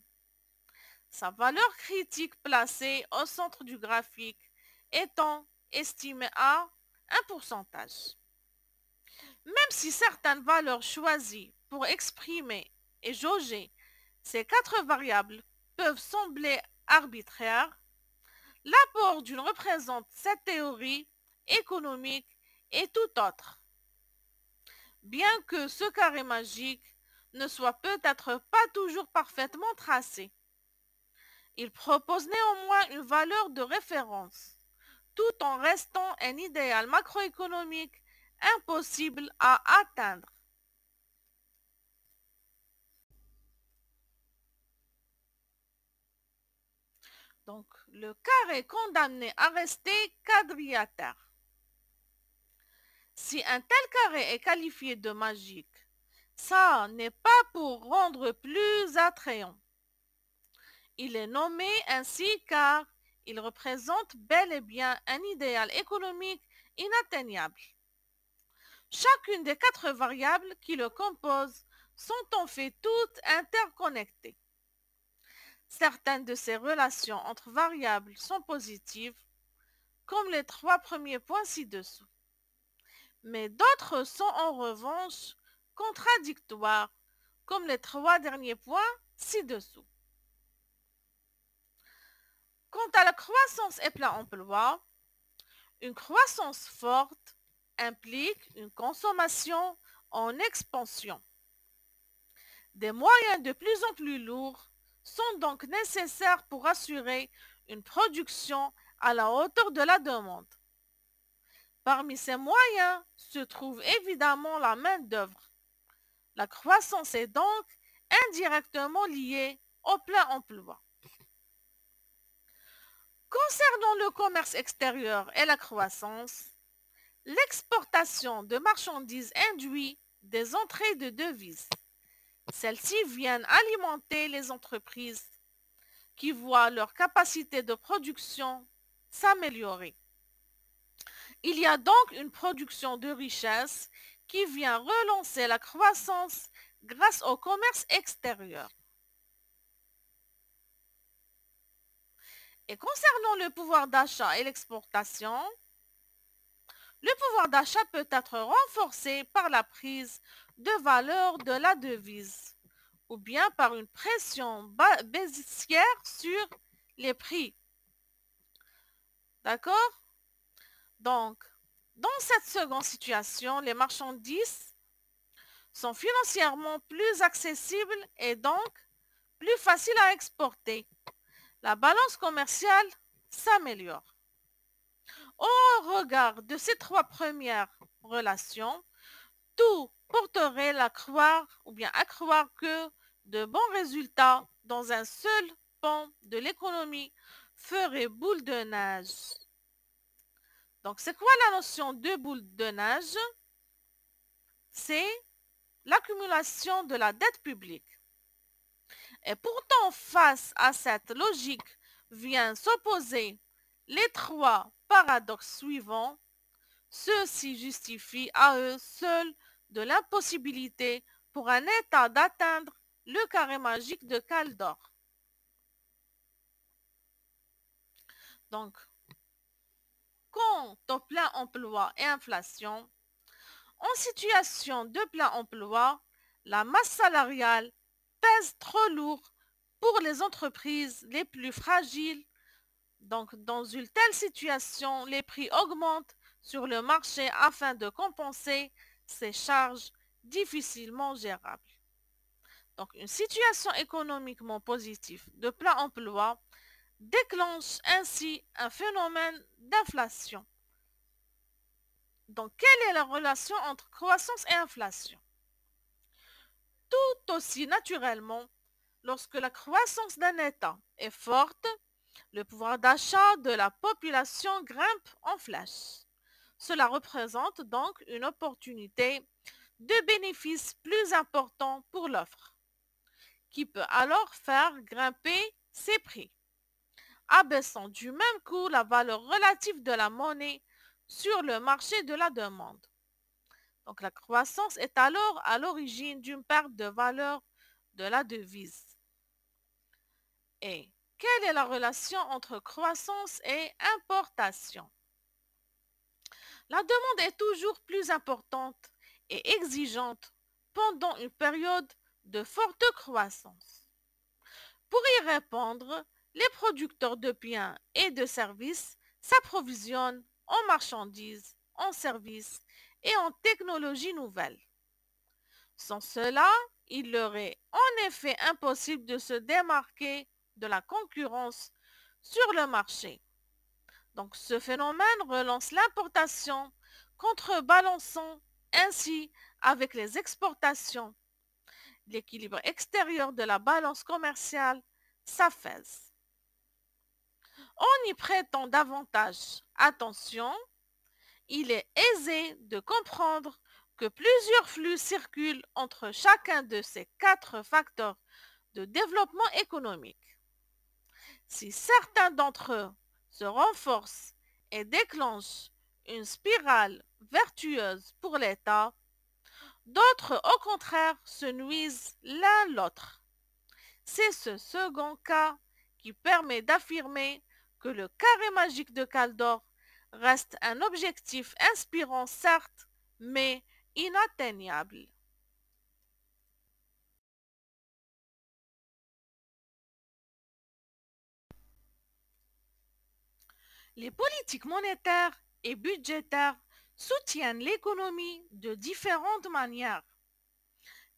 Sa valeur critique placée au centre du graphique étant estimée à un pourcentage. Même si certaines valeurs choisies pour exprimer et jauger ces 4 variables peuvent sembler arbitraires, l'apport d'une représente cette théorie économique et tout autre. Bien que ce carré magique ne soit peut-être pas toujours parfaitement tracé, il propose néanmoins une valeur de référence, tout en restant un idéal macroéconomique impossible à atteindre. Donc, le carré est condamné à rester quadrilatère. Si un tel carré est qualifié de magique, ça n'est pas pour rendre plus attrayant. Il est nommé ainsi car il représente bel et bien un idéal économique inatteignable. Chacune des 4 variables qui le composent sont en fait toutes interconnectées. Certaines de ces relations entre variables sont positives, comme les 3 premiers points ci-dessous. Mais d'autres sont en revanche contradictoires, comme les 3 derniers points ci-dessous. Quant à la croissance et plein emploi, une croissance forte implique une consommation en expansion. Des moyens de plus en plus lourds sont donc nécessaires pour assurer une production à la hauteur de la demande. Parmi ces moyens se trouve évidemment la main-d'œuvre. La croissance est donc indirectement liée au plein emploi. Concernant le commerce extérieur et la croissance, l'exportation de marchandises induit des entrées de devises. Celles-ci viennent alimenter les entreprises qui voient leur capacité de production s'améliorer. Il y a donc une production de richesse qui vient relancer la croissance grâce au commerce extérieur. Et concernant le pouvoir d'achat et l'exportation, le pouvoir d'achat peut être renforcé par la prise de valeur de la devise ou bien par une pression baissière sur les prix. D'accord? Donc, dans cette seconde situation, les marchandises sont financièrement plus accessibles et donc plus faciles à exporter. La balance commerciale s'améliore. Au regard de ces trois premières relations, tout porterait à croire ou bien à croire que de bons résultats dans un seul pan de l'économie feraient boule de neige. Donc, c'est quoi la notion de boule de neige? C'est l'accumulation de la dette publique. Et pourtant, face à cette logique, vient s'opposer les trois paradoxes suivants. Ceux-ci justifient à eux seuls de l'impossibilité pour un État d'atteindre le carré magique de Caldor. Donc, quant au plein emploi et inflation, en situation de plein emploi, la masse salariale pèse trop lourd pour les entreprises les plus fragiles. Donc, dans une telle situation, les prix augmentent sur le marché afin de compenser ces charges difficilement gérables. Donc, une situation économiquement positive de plein emploi déclenche ainsi un phénomène d'inflation. Donc, quelle est la relation entre croissance et inflation? Tout aussi naturellement, lorsque la croissance d'un État est forte, le pouvoir d'achat de la population grimpe en flèche. Cela représente donc une opportunité de bénéfices plus important pour l'offre, qui peut alors faire grimper ses prix, abaissant du même coup la valeur relative de la monnaie sur le marché de la demande. Donc la croissance est alors à l'origine d'une perte de valeur de la devise. Et quelle est la relation entre croissance et importation? La demande est toujours plus importante et exigeante pendant une période de forte croissance. Pour y répondre, les producteurs de biens et de services s'approvisionnent en marchandises, en services et en technologies nouvelles. Sans cela, il leur est en effet impossible de se démarquer de la concurrence sur le marché. Donc ce phénomène relance l'importation, contrebalançant ainsi avec les exportations. L'équilibre extérieur de la balance commerciale s'affaisse. En y prêtant davantage attention, il est aisé de comprendre que plusieurs flux circulent entre chacun de ces quatre facteurs de développement économique. Si certains d'entre eux se renforcent et déclenchent une spirale vertueuse pour l'État, d'autres au contraire se nuisent l'un l'autre. C'est ce second cas qui permet d'affirmer que le carré magique de Caldor reste un objectif inspirant certes, mais inatteignable. Les politiques monétaires et budgétaires soutiennent l'économie de différentes manières.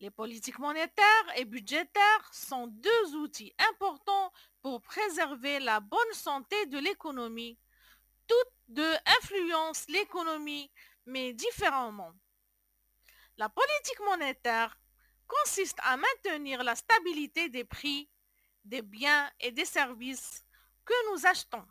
Les politiques monétaires et budgétaires sont deux outils importants pour préserver la bonne santé de l'économie. Toutes deux influencent l'économie, mais différemment. La politique monétaire consiste à maintenir la stabilité des prix des biens et des services que nous achetons.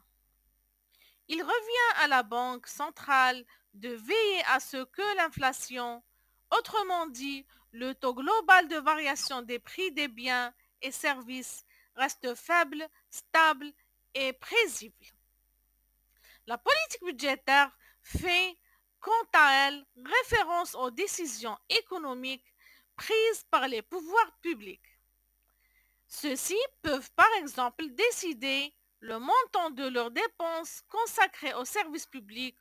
Il revient à la Banque centrale de veiller à ce que l'inflation, autrement dit le taux global de variation des prix des biens et services, reste faible, stable et paisible. La politique budgétaire fait, quant à elle, référence aux décisions économiques prises par les pouvoirs publics. Ceux-ci peuvent par exemple décider le montant de leurs dépenses consacrées aux services publics,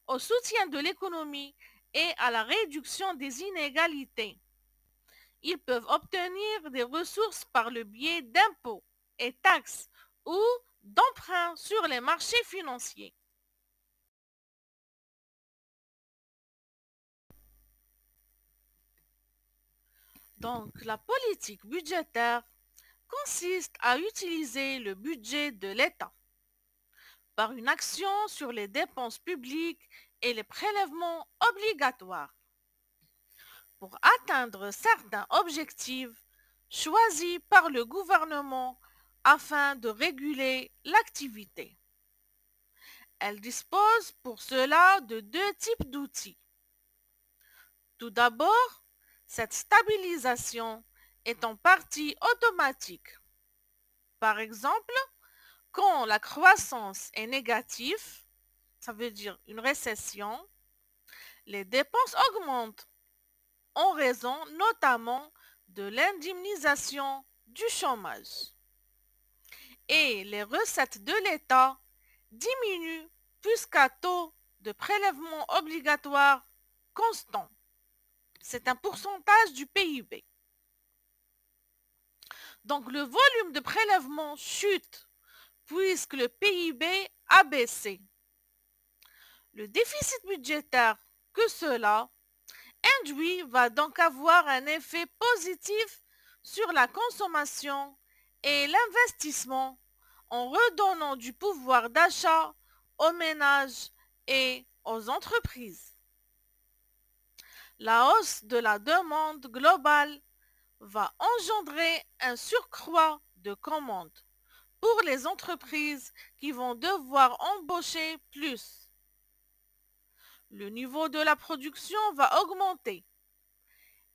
au soutien de l'économie et à la réduction des inégalités. Ils peuvent obtenir des ressources par le biais d'impôts et taxes ou d'emprunts sur les marchés financiers. Donc, la politique budgétaire consiste à utiliser le budget de l'État par une action sur les dépenses publiques et les prélèvements obligatoires pour atteindre certains objectifs choisis par le gouvernement afin de réguler l'activité. Elle dispose pour cela de deux types d'outils. Tout d'abord, cette stabilisation est en partie automatique. Par exemple, quand la croissance est négative, ça veut dire une récession, les dépenses augmentent en raison notamment de l'indemnisation du chômage. Et les recettes de l'État diminuent puisqu'à taux de prélèvement obligatoire constant. C'est un pourcentage du PIB. Donc le volume de prélèvement chute puisque le PIB a baissé. Le déficit budgétaire que cela induit va donc avoir un effet positif sur la consommation et l'investissement en redonnant du pouvoir d'achat aux ménages et aux entreprises. La hausse de la demande globale va engendrer un surcroît de commandes pour les entreprises qui vont devoir embaucher plus. Le niveau de la production va augmenter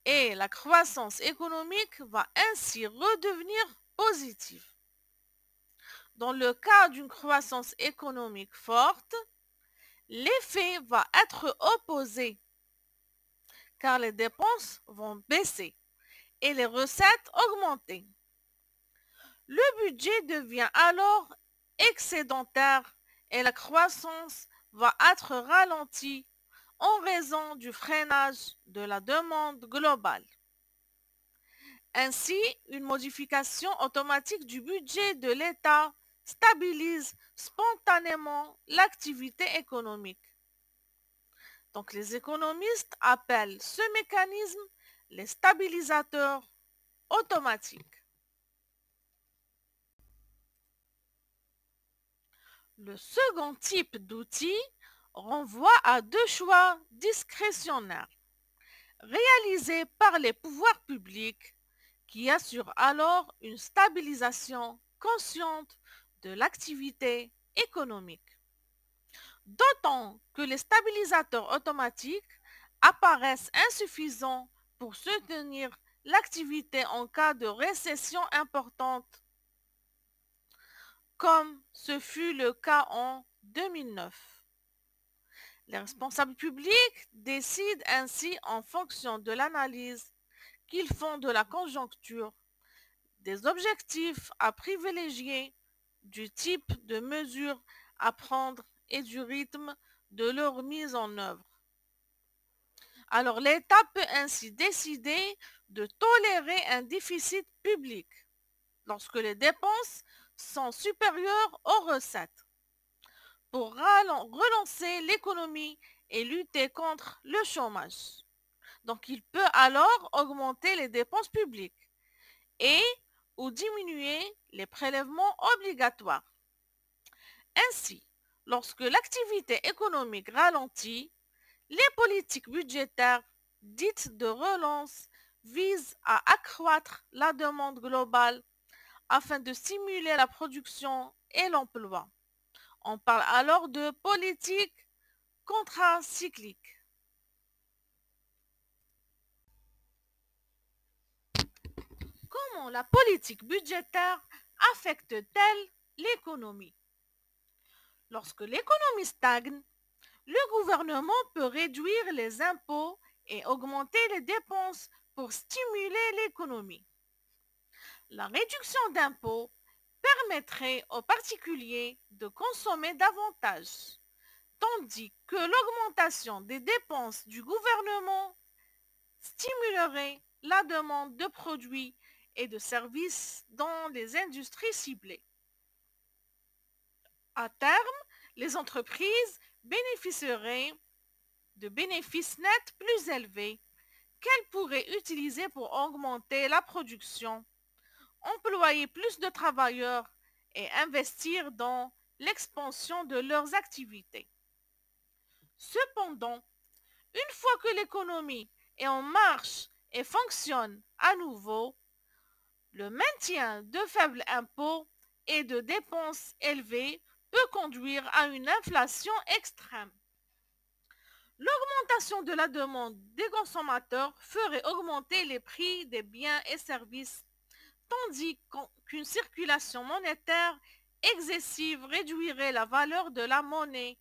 et la croissance économique va ainsi redevenir positive. Dans le cas d'une croissance économique forte, l'effet va être opposé car les dépenses vont baisser et les recettes augmenter. Le budget devient alors excédentaire et la croissance va être ralentie en raison du freinage de la demande globale. Ainsi, une modification automatique du budget de l'État stabilise spontanément l'activité économique. Donc les économistes appellent ce mécanisme les stabilisateurs automatiques. Le second type d'outil renvoie à deux choix discrétionnaires, réalisés par les pouvoirs publics qui assurent alors une stabilisation consciente de l'activité économique. D'autant que les stabilisateurs automatiques apparaissent insuffisants pour soutenir l'activité en cas de récession importante, comme ce fut le cas en 2009. Les responsables publics décident ainsi en fonction de l'analyse qu'ils font de la conjoncture, des objectifs à privilégier, du type de mesures à prendre et du rythme de leur mise en œuvre. Alors l'État peut ainsi décider de tolérer un déficit public lorsque les dépenses sont supérieures aux recettes pour relancer l'économie et lutter contre le chômage. Donc il peut alors augmenter les dépenses publiques et ou diminuer les prélèvements obligatoires. Ainsi, lorsque l'activité économique ralentit, les politiques budgétaires dites de relance visent à accroître la demande globale afin de stimuler la production et l'emploi. On parle alors de politique contracyclique. Comment la politique budgétaire affecte-t-elle l'économie? Lorsque l'économie stagne, Le gouvernement peut réduire les impôts et augmenter les dépenses pour stimuler l'économie. La réduction d'impôts permettrait aux particuliers de consommer davantage, tandis que l'augmentation des dépenses du gouvernement stimulerait la demande de produits et de services dans les industries ciblées. À terme, les entreprises bénéficieraient de bénéfices nets plus élevés qu'elles pourraient utiliser pour augmenter la production, employer plus de travailleurs et investir dans l'expansion de leurs activités. Cependant, une fois que l'économie est en marche et fonctionne à nouveau, le maintien de faibles impôts et de dépenses élevées peut conduire à une inflation extrême. L'augmentation de la demande des consommateurs ferait augmenter les prix des biens et services, tandis qu'une circulation monétaire excessive réduirait la valeur de la monnaie.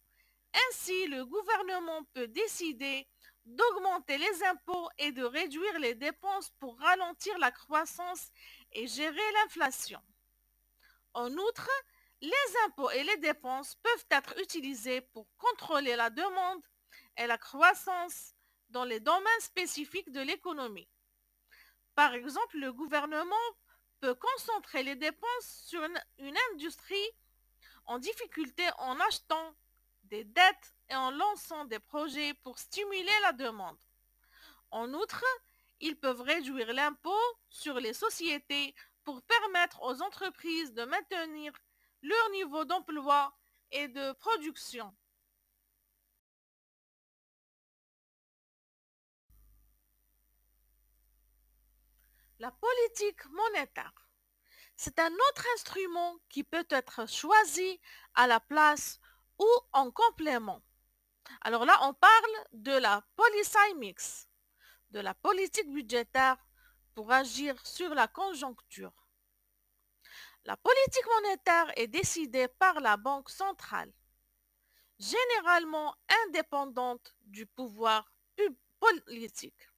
Ainsi, le gouvernement peut décider d'augmenter les impôts et de réduire les dépenses pour ralentir la croissance et gérer l'inflation. En outre, les impôts et les dépenses peuvent être utilisés pour contrôler la demande et la croissance dans les domaines spécifiques de l'économie. Par exemple, le gouvernement peut concentrer les dépenses sur une industrie en difficulté en achetant des dettes et en lançant des projets pour stimuler la demande. En outre, ils peuvent réduire l'impôt sur les sociétés pour permettre aux entreprises de maintenir leur niveau d'emploi et de production. La politique monétaire. C'est un autre instrument qui peut être choisi à la place ou en complément. Alors là, on parle de la policy mix, de la politique budgétaire pour agir sur la conjoncture. La politique monétaire est décidée par la Banque centrale, généralement indépendante du pouvoir politique,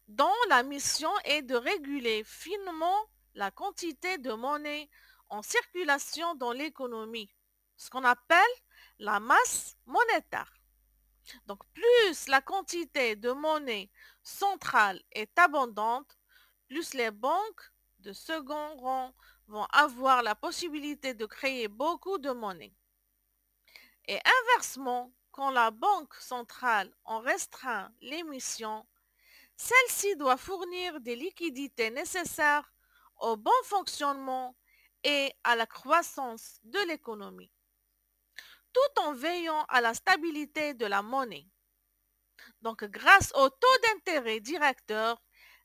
dont la mission est de réguler finement la quantité de monnaie en circulation dans l'économie, ce qu'on appelle la masse monétaire. Donc, plus la quantité de monnaie centrale est abondante, plus les banques de second rang vont avoir la possibilité de créer beaucoup de monnaie. Et inversement, quand la banque centrale en restreint l'émission, celle-ci doit fournir des liquidités nécessaires au bon fonctionnement et à la croissance de l'économie, tout en veillant à la stabilité de la monnaie. Donc, grâce au taux d'intérêt directeur,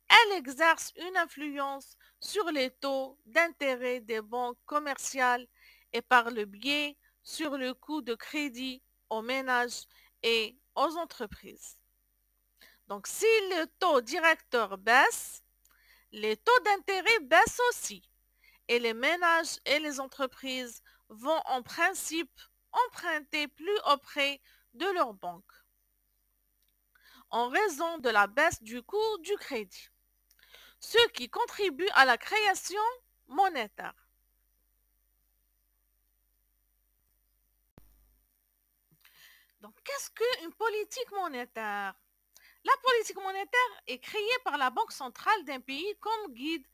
elle exerce une influence sur les taux d'intérêt des banques commerciales et par le biais sur le coût de crédit aux ménages et aux entreprises. Donc, si le taux directeur baisse, les taux d'intérêt baissent aussi et les ménages et les entreprises vont en principe emprunter plus auprès de leur banque en raison de la baisse du coût du crédit, ce qui contribue à la création monétaire. Donc, qu'est-ce qu'une politique monétaire? La politique monétaire est créée par la Banque centrale d'un pays comme guide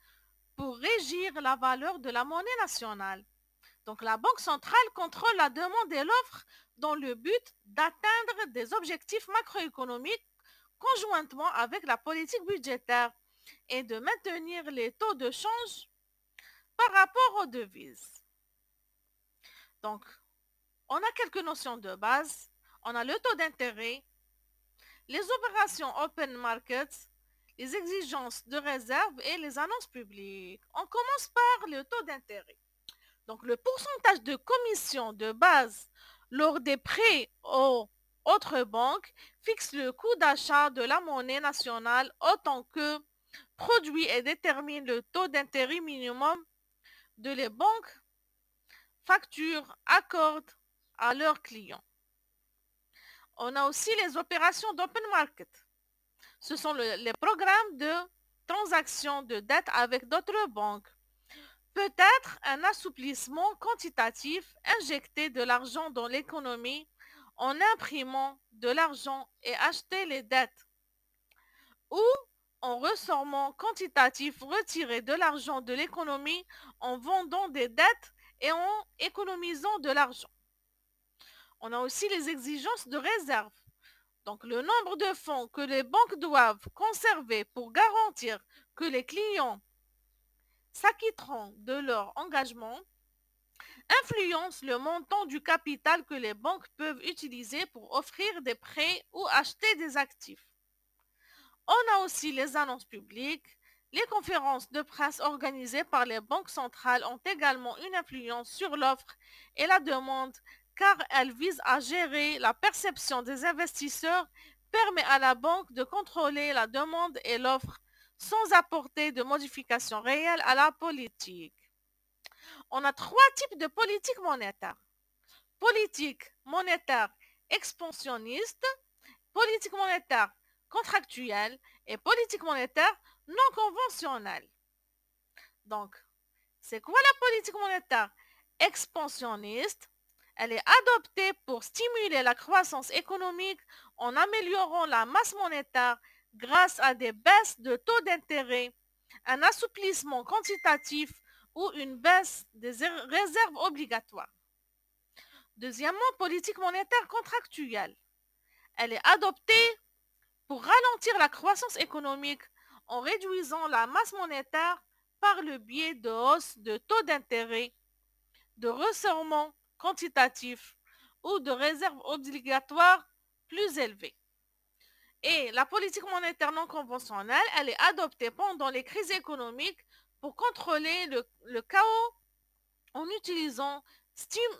pour régir la valeur de la monnaie nationale. Donc, la Banque centrale contrôle la demande et l'offre dans le but d'atteindre des objectifs macroéconomiques conjointement avec la politique budgétaire et de maintenir les taux de change par rapport aux devises. Donc, on a quelques notions de base. On a le taux d'intérêt, les opérations open market, les exigences de réserve et les annonces publiques. On commence par le taux d'intérêt. Donc, le pourcentage de commission de base lors des prêts aux autres banques fixe le coût d'achat de la monnaie nationale autant que produit et détermine le taux d'intérêt minimum de les banques facturent, accordent à leurs clients. On a aussi les opérations d'open market. Ce sont les programmes de transactions de dette avec d'autres banques. Peut-être un assouplissement quantitatif, injecter de l'argent dans l'économie en imprimant de l'argent et acheter les dettes. Ou en ressortant quantitatif, retirer de l'argent de l'économie en vendant des dettes et en économisant de l'argent. On a aussi les exigences de réserve. Donc, le nombre de fonds que les banques doivent conserver pour garantir que les clients s'acquitteront de leur engagement influence le montant du capital que les banques peuvent utiliser pour offrir des prêts ou acheter des actifs. On a aussi les annonces publiques. Les conférences de presse organisées par les banques centrales ont également une influence sur l'offre et la demande car elles visent à gérer la perception des investisseurs, permet à la banque de contrôler la demande et l'offre sans apporter de modifications réelles à la politique. On a trois types de politique monétaire. Politique monétaire expansionniste, politique monétaire contractuelle et politique monétaire non conventionnelle. Donc, c'est quoi la politique monétaire expansionniste? Elle est adoptée pour stimuler la croissance économique en améliorant la masse monétaire grâce à des baisses de taux d'intérêt, un assouplissement quantitatif ou une baisse des réserves obligatoires. Deuxièmement, politique monétaire contractuelle. Elle est adoptée pour ralentir la croissance économique en réduisant la masse monétaire par le biais de hausses de taux d'intérêt, de resserrement quantitatif ou de réserves obligatoires plus élevées. Et la politique monétaire non conventionnelle, elle est adoptée pendant les crises économiques pour contrôler le chaos en utilisant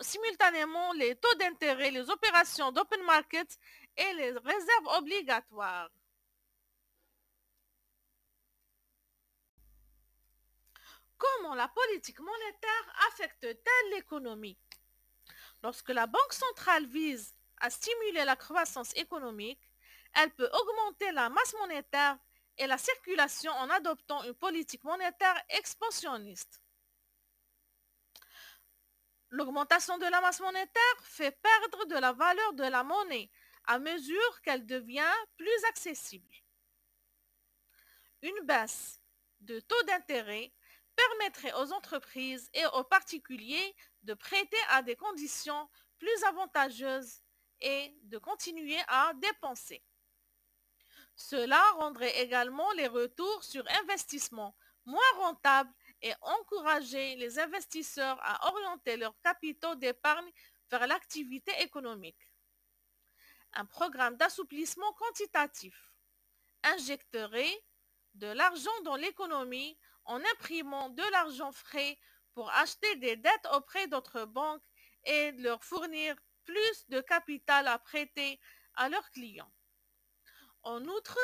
simultanément les taux d'intérêt, les opérations d'open market et les réserves obligatoires. Comment la politique monétaire affecte-t-elle l'économie? Lorsque la Banque centrale vise à stimuler la croissance économique, elle peut augmenter la masse monétaire et la circulation en adoptant une politique monétaire expansionniste. L'augmentation de la masse monétaire fait perdre de la valeur de la monnaie à mesure qu'elle devient plus accessible. Une baisse de taux d'intérêt permettrait aux entreprises et aux particuliers de prêter à des conditions plus avantageuses et de continuer à dépenser. Cela rendrait également les retours sur investissement moins rentables et encourager les investisseurs à orienter leurs capitaux d'épargne vers l'activité économique. Un programme d'assouplissement quantitatif injecterait de l'argent dans l'économie en imprimant de l'argent frais pour acheter des dettes auprès d'autres banques et leur fournir plus de capital à prêter à leurs clients. En outre,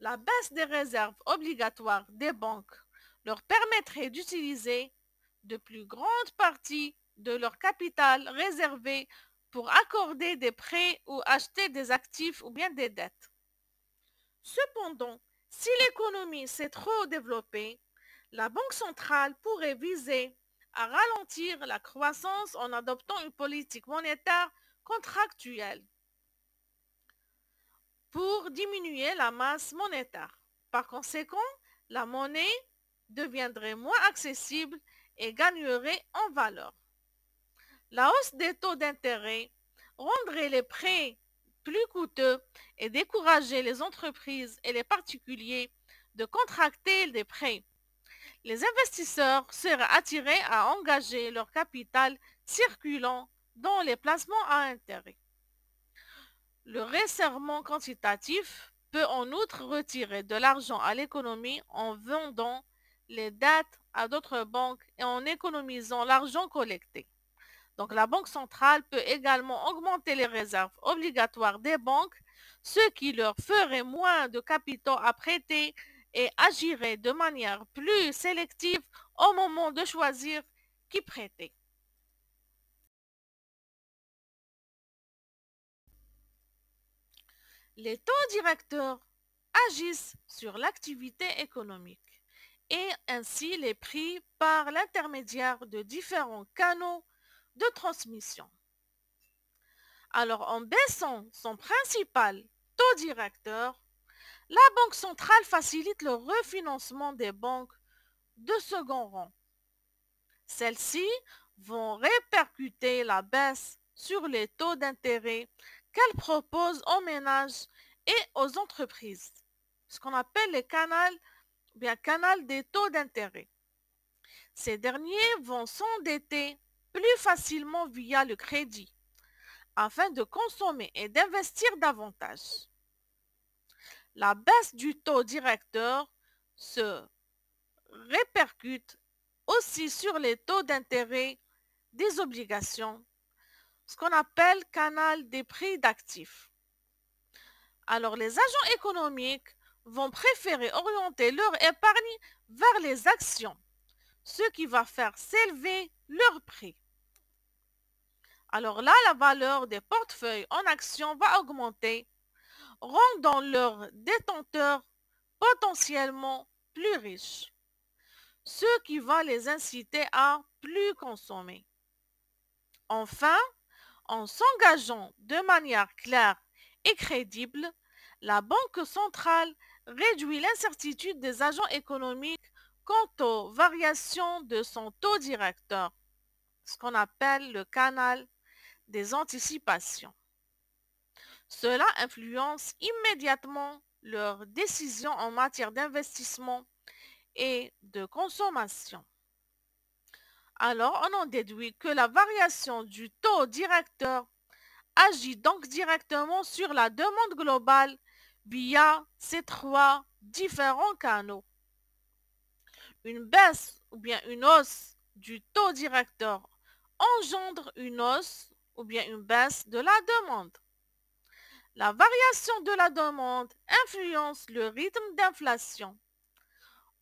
la baisse des réserves obligatoires des banques leur permettrait d'utiliser de plus grandes parties de leur capital réservé pour accorder des prêts ou acheter des actifs ou bien des dettes. Cependant, si l'économie s'est trop développée, la Banque centrale pourrait viser à ralentir la croissance en adoptant une politique monétaire contractuelle pour diminuer la masse monétaire. Par conséquent, la monnaie deviendrait moins accessible et gagnerait en valeur. La hausse des taux d'intérêt rendrait les prêts plus coûteux et découragerait les entreprises et les particuliers de contracter des prêts. Les investisseurs seraient attirés à engager leur capital circulant dans les placements à intérêt. Le resserrement quantitatif peut en outre retirer de l'argent à l'économie en vendant les dettes à d'autres banques et en économisant l'argent collecté. Donc la Banque centrale peut également augmenter les réserves obligatoires des banques, ce qui leur ferait moins de capitaux à prêter et agirait de manière plus sélective au moment de choisir qui prêter. Les taux directeurs agissent sur l'activité économique et ainsi les prix par l'intermédiaire de différents canaux de transmission. Alors, en baissant son principal taux directeur, la Banque centrale facilite le refinancement des banques de second rang. Celles-ci vont répercuter la baisse sur les taux d'intérêt qu'elles proposent aux ménages et aux entreprises, ce qu'on appelle les canal des taux d'intérêt. Ces derniers vont s'endetter plus facilement via le crédit afin de consommer et d'investir davantage. La baisse du taux directeur se répercute aussi sur les taux d'intérêt des obligations, ce qu'on appelle canal des prix d'actifs. Alors les agents économiques vont préférer orienter leur épargne vers les actions, ce qui va faire s'élever leur prix. Alors là, la valeur des portefeuilles en actions va augmenter, rendant leurs détenteurs potentiellement plus riches, ce qui va les inciter à plus consommer. Enfin, en s'engageant de manière claire et crédible, la Banque centrale réduit l'incertitude des agents économiques quant aux variations de son taux directeur, ce qu'on appelle le canal des anticipations. Cela influence immédiatement leurs décisions en matière d'investissement et de consommation. Alors, on en déduit que la variation du taux directeur agit donc directement sur la demande globale via ces trois différents canaux. Une baisse ou bien une hausse du taux directeur engendre une hausse ou bien une baisse de la demande. La variation de la demande influence le rythme d'inflation.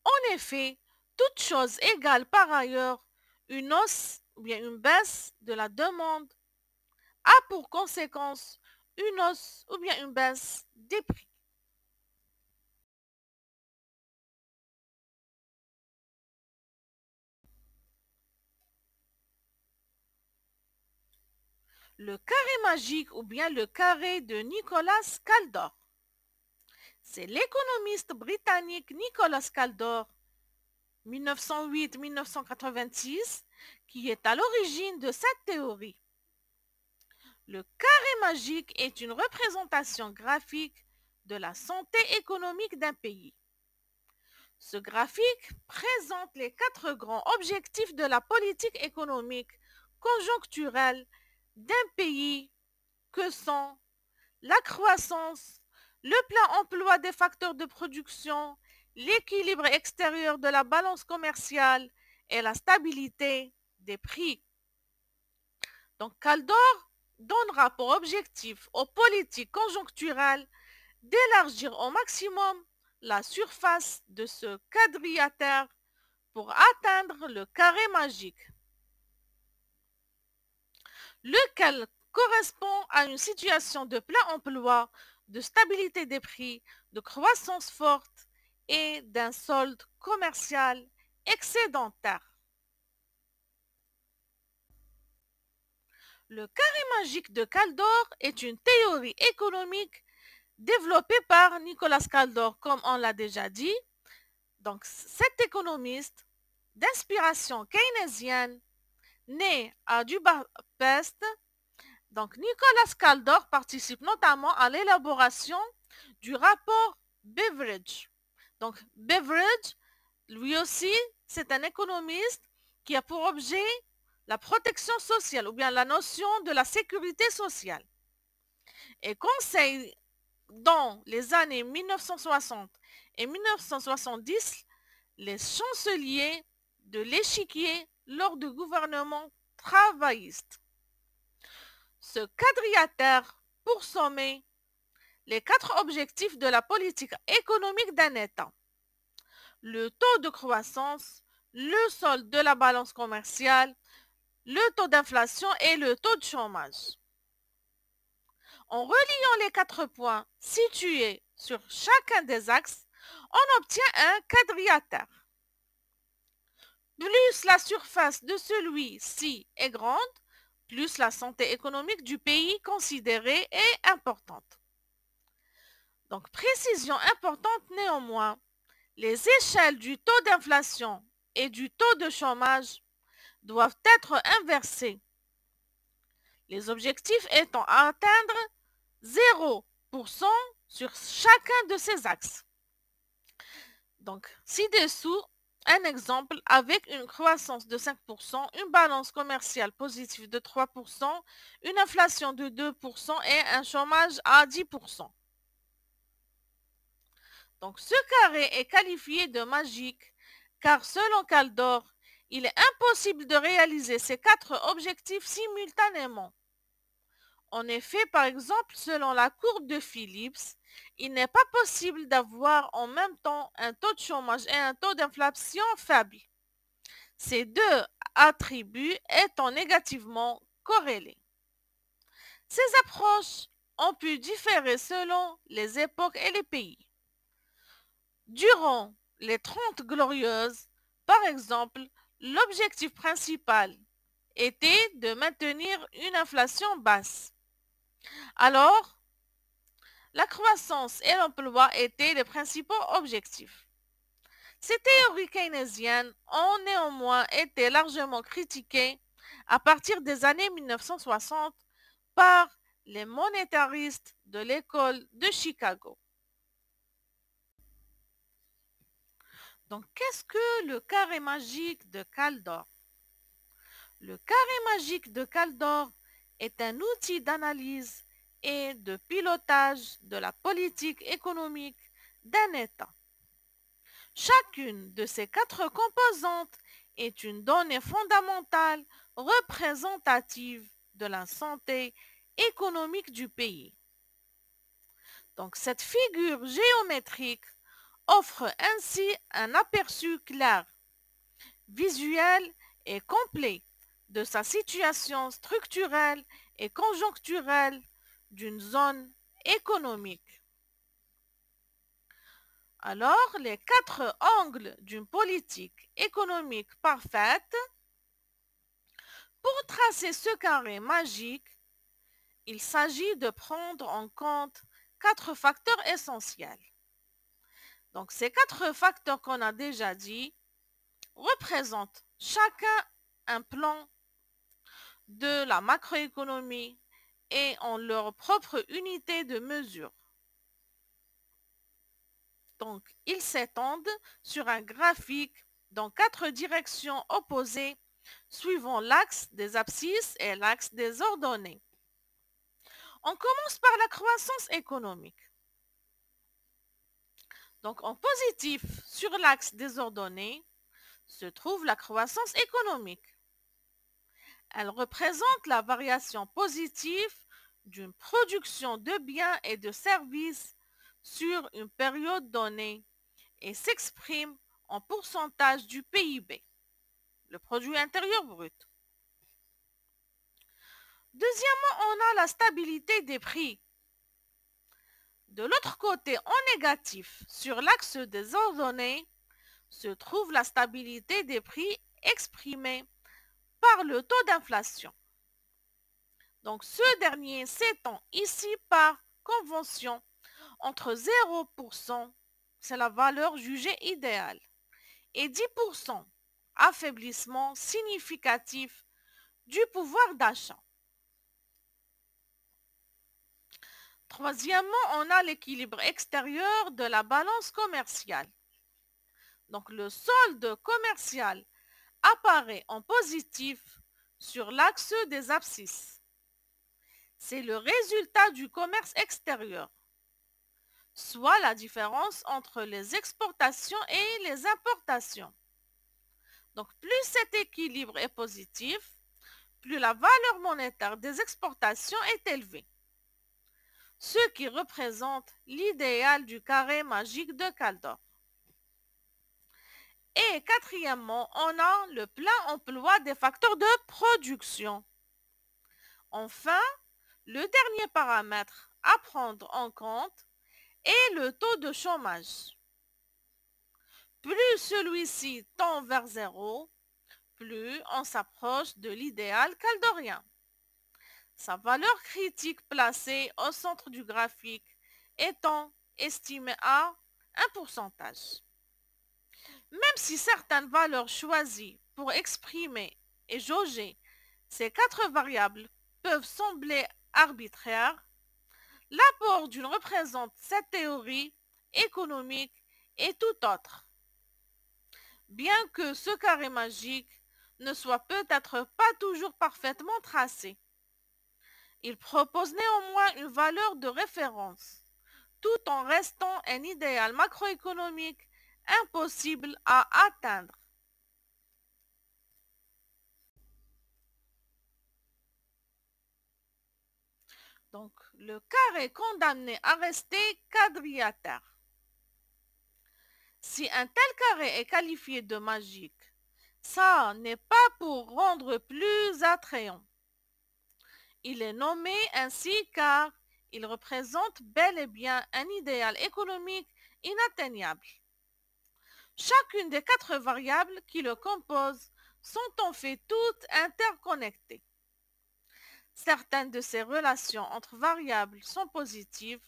En effet, toute chose égale par ailleurs, une hausse ou bien une baisse de la demande a pour conséquence une hausse ou bien une baisse des prix. Le carré magique ou bien le carré de Nicolas Kaldor. C'est l'économiste britannique Nicolas Kaldor, 1908-1986, qui est à l'origine de cette théorie. Le carré magique est une représentation graphique de la santé économique d'un pays. Ce graphique présente les 4 grands objectifs de la politique économique conjoncturelle d'un pays que sont la croissance, le plein emploi des facteurs de production, l'équilibre extérieur de la balance commerciale et la stabilité des prix. Donc Kaldor donnera pour objectif aux politiques conjoncturelles d'élargir au maximum la surface de ce quadrilatère pour atteindre le carré magique, lequel correspond à une situation de plein emploi, de stabilité des prix, de croissance forte et d'un solde commercial excédentaire. Le carré magique de Kaldor est une théorie économique développée par Nicolas Kaldor, comme on l'a déjà dit. Donc, cet économiste d'inspiration keynésienne, né à Budapest, donc Nicolas Kaldor participe notamment à l'élaboration du rapport Beveridge. Donc, Beveridge, lui aussi, c'est un économiste qui a pour objet la protection sociale ou bien la notion de la sécurité sociale et conseille dans les années 1960 et 1970 les chanceliers de l'échiquier lors du gouvernement travailliste. Ce quadrilatère pour sommer les 4 objectifs de la politique économique d'un État: le taux de croissance, le solde de la balance commerciale, le taux d'inflation et le taux de chômage. En reliant les 4 points situés sur chacun des axes, on obtient un quadrilatère. Plus la surface de celui-ci est grande, plus la santé économique du pays considérée est importante. Donc, précision importante néanmoins, les échelles du taux d'inflation et du taux de chômage doivent être inversées. Les objectifs étant à atteindre 0% sur chacun de ces axes. Donc, ci-dessous, un exemple avec une croissance de 5%, une balance commerciale positive de 3%, une inflation de 2% et un chômage à 10%. Donc, ce carré est qualifié de magique car selon Kaldor, il est impossible de réaliser ces 4 objectifs simultanément. En effet, par exemple, selon la courbe de Phillips, il n'est pas possible d'avoir en même temps un taux de chômage et un taux d'inflation faible. Ces deux attributs étant négativement corrélés. Ces approches ont pu différer selon les époques et les pays. Durant les 30 glorieuses, par exemple, l'objectif principal était de maintenir une inflation basse. Alors, la croissance et l'emploi étaient les principaux objectifs. Ces théories keynésiennes ont néanmoins été largement critiquées à partir des années 1960 par les monétaristes de l'école de Chicago. Donc, qu'est-ce que le carré magique de Kaldor? Le carré magique de Kaldor est un outil d'analyse et de pilotage de la politique économique d'un État. Chacune de ces 4 composantes est une donnée fondamentale représentative de la santé économique du pays. Donc, cette figure géométrique offre ainsi un aperçu clair, visuel et complet de sa situation structurelle et conjoncturelle d'une zone économique. Alors, les 4 angles d'une politique économique parfaite. Pour tracer ce carré magique, il s'agit de prendre en compte 4 facteurs essentiels. Donc, ces 4 facteurs qu'on a déjà dit représentent chacun un plan de la macroéconomie et ont leur propre unité de mesure. Donc, ils s'étendent sur un graphique dans 4 directions opposées suivant l'axe des abscisses et l'axe des ordonnées. On commence par la croissance économique. Donc, en positif sur l'axe des ordonnées se trouve la croissance économique. Elle représente la variation positive d'une production de biens et de services sur une période donnée et s'exprime en pourcentage du PIB, le produit intérieur brut. Deuxièmement, on a la stabilité des prix. De l'autre côté, en négatif, sur l'axe des ordonnées, se trouve la stabilité des prix exprimée par le taux d'inflation. Donc, ce dernier s'étend ici par convention entre 0%, c'est la valeur jugée idéale, et 10%, affaiblissement significatif du pouvoir d'achat. Troisièmement, on a l'équilibre extérieur de la balance commerciale. Donc, le solde commercial apparaît en positif sur l'axe des abscisses. C'est le résultat du commerce extérieur, soit la différence entre les exportations et les importations. Donc, plus cet équilibre est positif, plus la valeur monétaire des exportations est élevée, ce qui représente l'idéal du carré magique de Kaldor. Et quatrièmement, on a le plein emploi des facteurs de production. Enfin, Le dernier paramètre à prendre en compte est le taux de chômage. Plus celui-ci tend vers zéro, plus on s'approche de l'idéal caldorien. Sa valeur critique placée au centre du graphique étant estimée à un pourcentage. Même si certaines valeurs choisies pour exprimer et jauger ces quatre variables peuvent sembler arbitraires, l'apport d'une représente cette théorie économique est tout autre. Bien que ce carré magique ne soit peut-être pas toujours parfaitement tracé, il propose néanmoins une valeur de référence, tout en restant un idéal macroéconomique impossible à atteindre. Donc, le carré est condamné à rester quadrilatère. Si un tel carré est qualifié de magique, ça n'est pas pour rendre plus attrayant. Il est nommé ainsi car il représente bel et bien un idéal économique inatteignable. Chacune des quatre variables qui le composent sont en fait toutes interconnectées. Certaines de ces relations entre variables sont positives,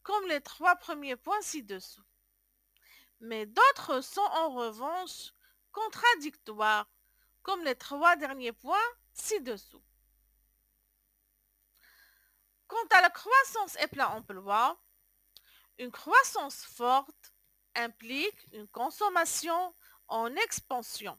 comme les trois premiers points ci-dessous. Mais d'autres sont en revanche contradictoires, comme les trois derniers points ci-dessous. Quant à la croissance et plein emploi, une croissance forte implique une consommation en expansion.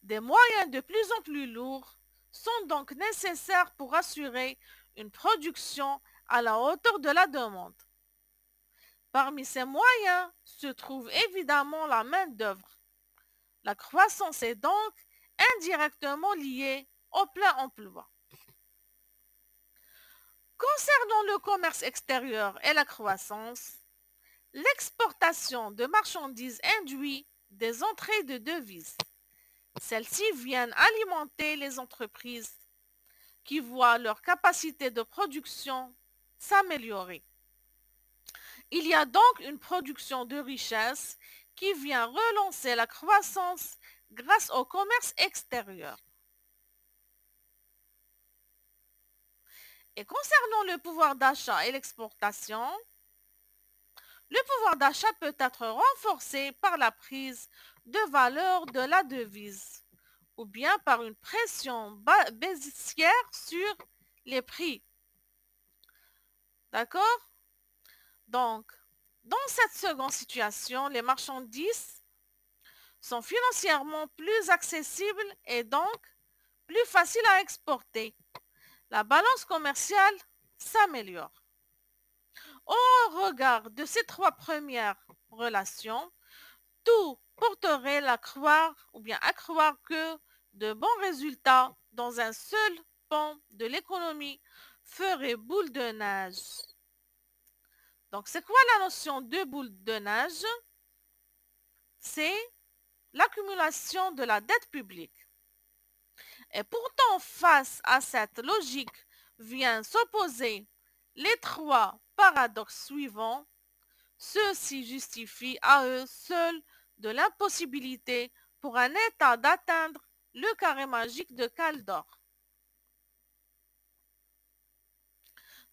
Des moyens de plus en plus lourds sont donc nécessaires pour assurer une production à la hauteur de la demande. Parmi ces moyens se trouve évidemment la main-d'œuvre. La croissance est donc indirectement liée au plein emploi. Concernant le commerce extérieur et la croissance, l'exportation de marchandises induit des entrées de devises. Celles-ci viennent alimenter les entreprises qui voient leur capacité de production s'améliorer. Il y a donc une production de richesse qui vient relancer la croissance grâce au commerce extérieur. Et concernant le pouvoir d'achat et l'exportation, le pouvoir d'achat peut être renforcé par la prise de valeur de la devise ou bien par une pression baissière sur les prix. D'accord? Donc, dans cette seconde situation, les marchandises sont financièrement plus accessibles et donc plus faciles à exporter. La balance commerciale s'améliore. Au regard de ces trois premières relations, tout porterait à croire ou bien à croire que de bons résultats dans un seul pan de l'économie feraient boule de neige. Donc, c'est quoi la notion de boule de neige? C'est l'accumulation de la dette publique. Et pourtant, face à cette logique, vient s'opposer les trois paradoxes suivants. Ceux-ci justifient à eux seuls de l'impossibilité pour un État d'atteindre le carré magique de Caldor.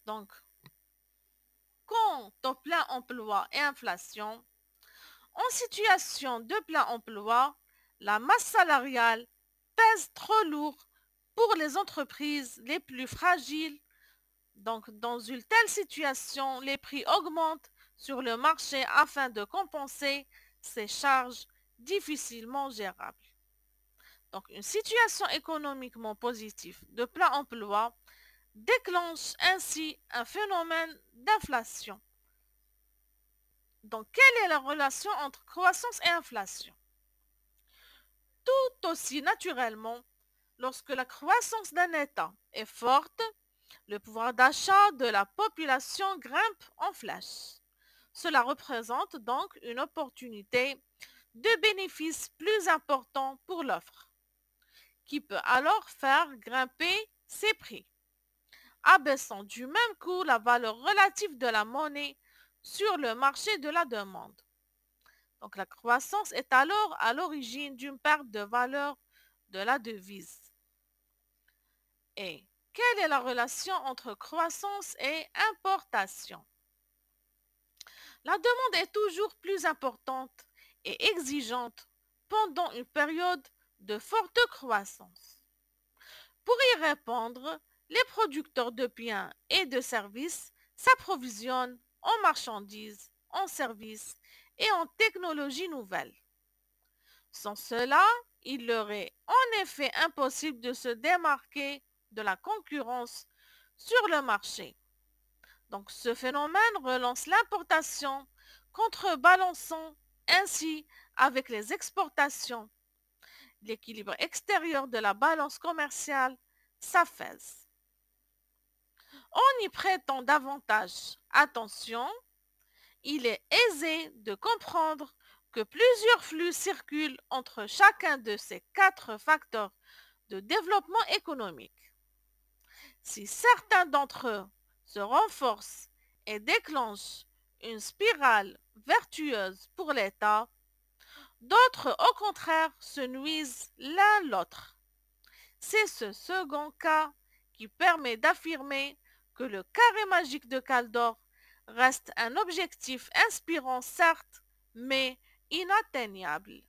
Donc, quant au plein emploi et inflation, en situation de plein emploi, la masse salariale pèse trop lourd pour les entreprises les plus fragiles. Donc, dans une telle situation, les prix augmentent sur le marché afin de compenser ces charges difficilement gérables. Donc, une situation économiquement positive de plein emploi déclenche ainsi un phénomène d'inflation. Donc, quelle est la relation entre croissance et inflation? Tout aussi naturellement, lorsque la croissance d'un État est forte, le pouvoir d'achat de la population grimpe en flèche. Cela représente donc une opportunité de bénéfices plus important pour l'offre, qui peut alors faire grimper ses prix. abaissant du même coup la valeur relative de la monnaie sur le marché de la demande. Donc la croissance est alors à l'origine d'une perte de valeur de la devise. Et quelle est la relation entre croissance et importation? La demande est toujours plus importante et exigeante pendant une période de forte croissance. Pour y répondre, les producteurs de biens et de services s'approvisionnent en marchandises, en services et en technologies nouvelles. Sans cela, il leur est en effet impossible de se démarquer de la concurrence sur le marché. Donc ce phénomène relance l'importation, contrebalançant ainsi avec les exportations. L'équilibre extérieur de la balance commerciale s'affaisse. En y prêtant davantage attention, il est aisé de comprendre que plusieurs flux circulent entre chacun de ces quatre facteurs de développement économique. Si certains d'entre eux se renforcent et déclenchent une spirale vertueuse pour l'État, d'autres au contraire se nuisent l'un l'autre. C'est ce second cas qui permet d'affirmer que le carré magique de Caldor reste un objectif inspirant certes, mais inatteignable.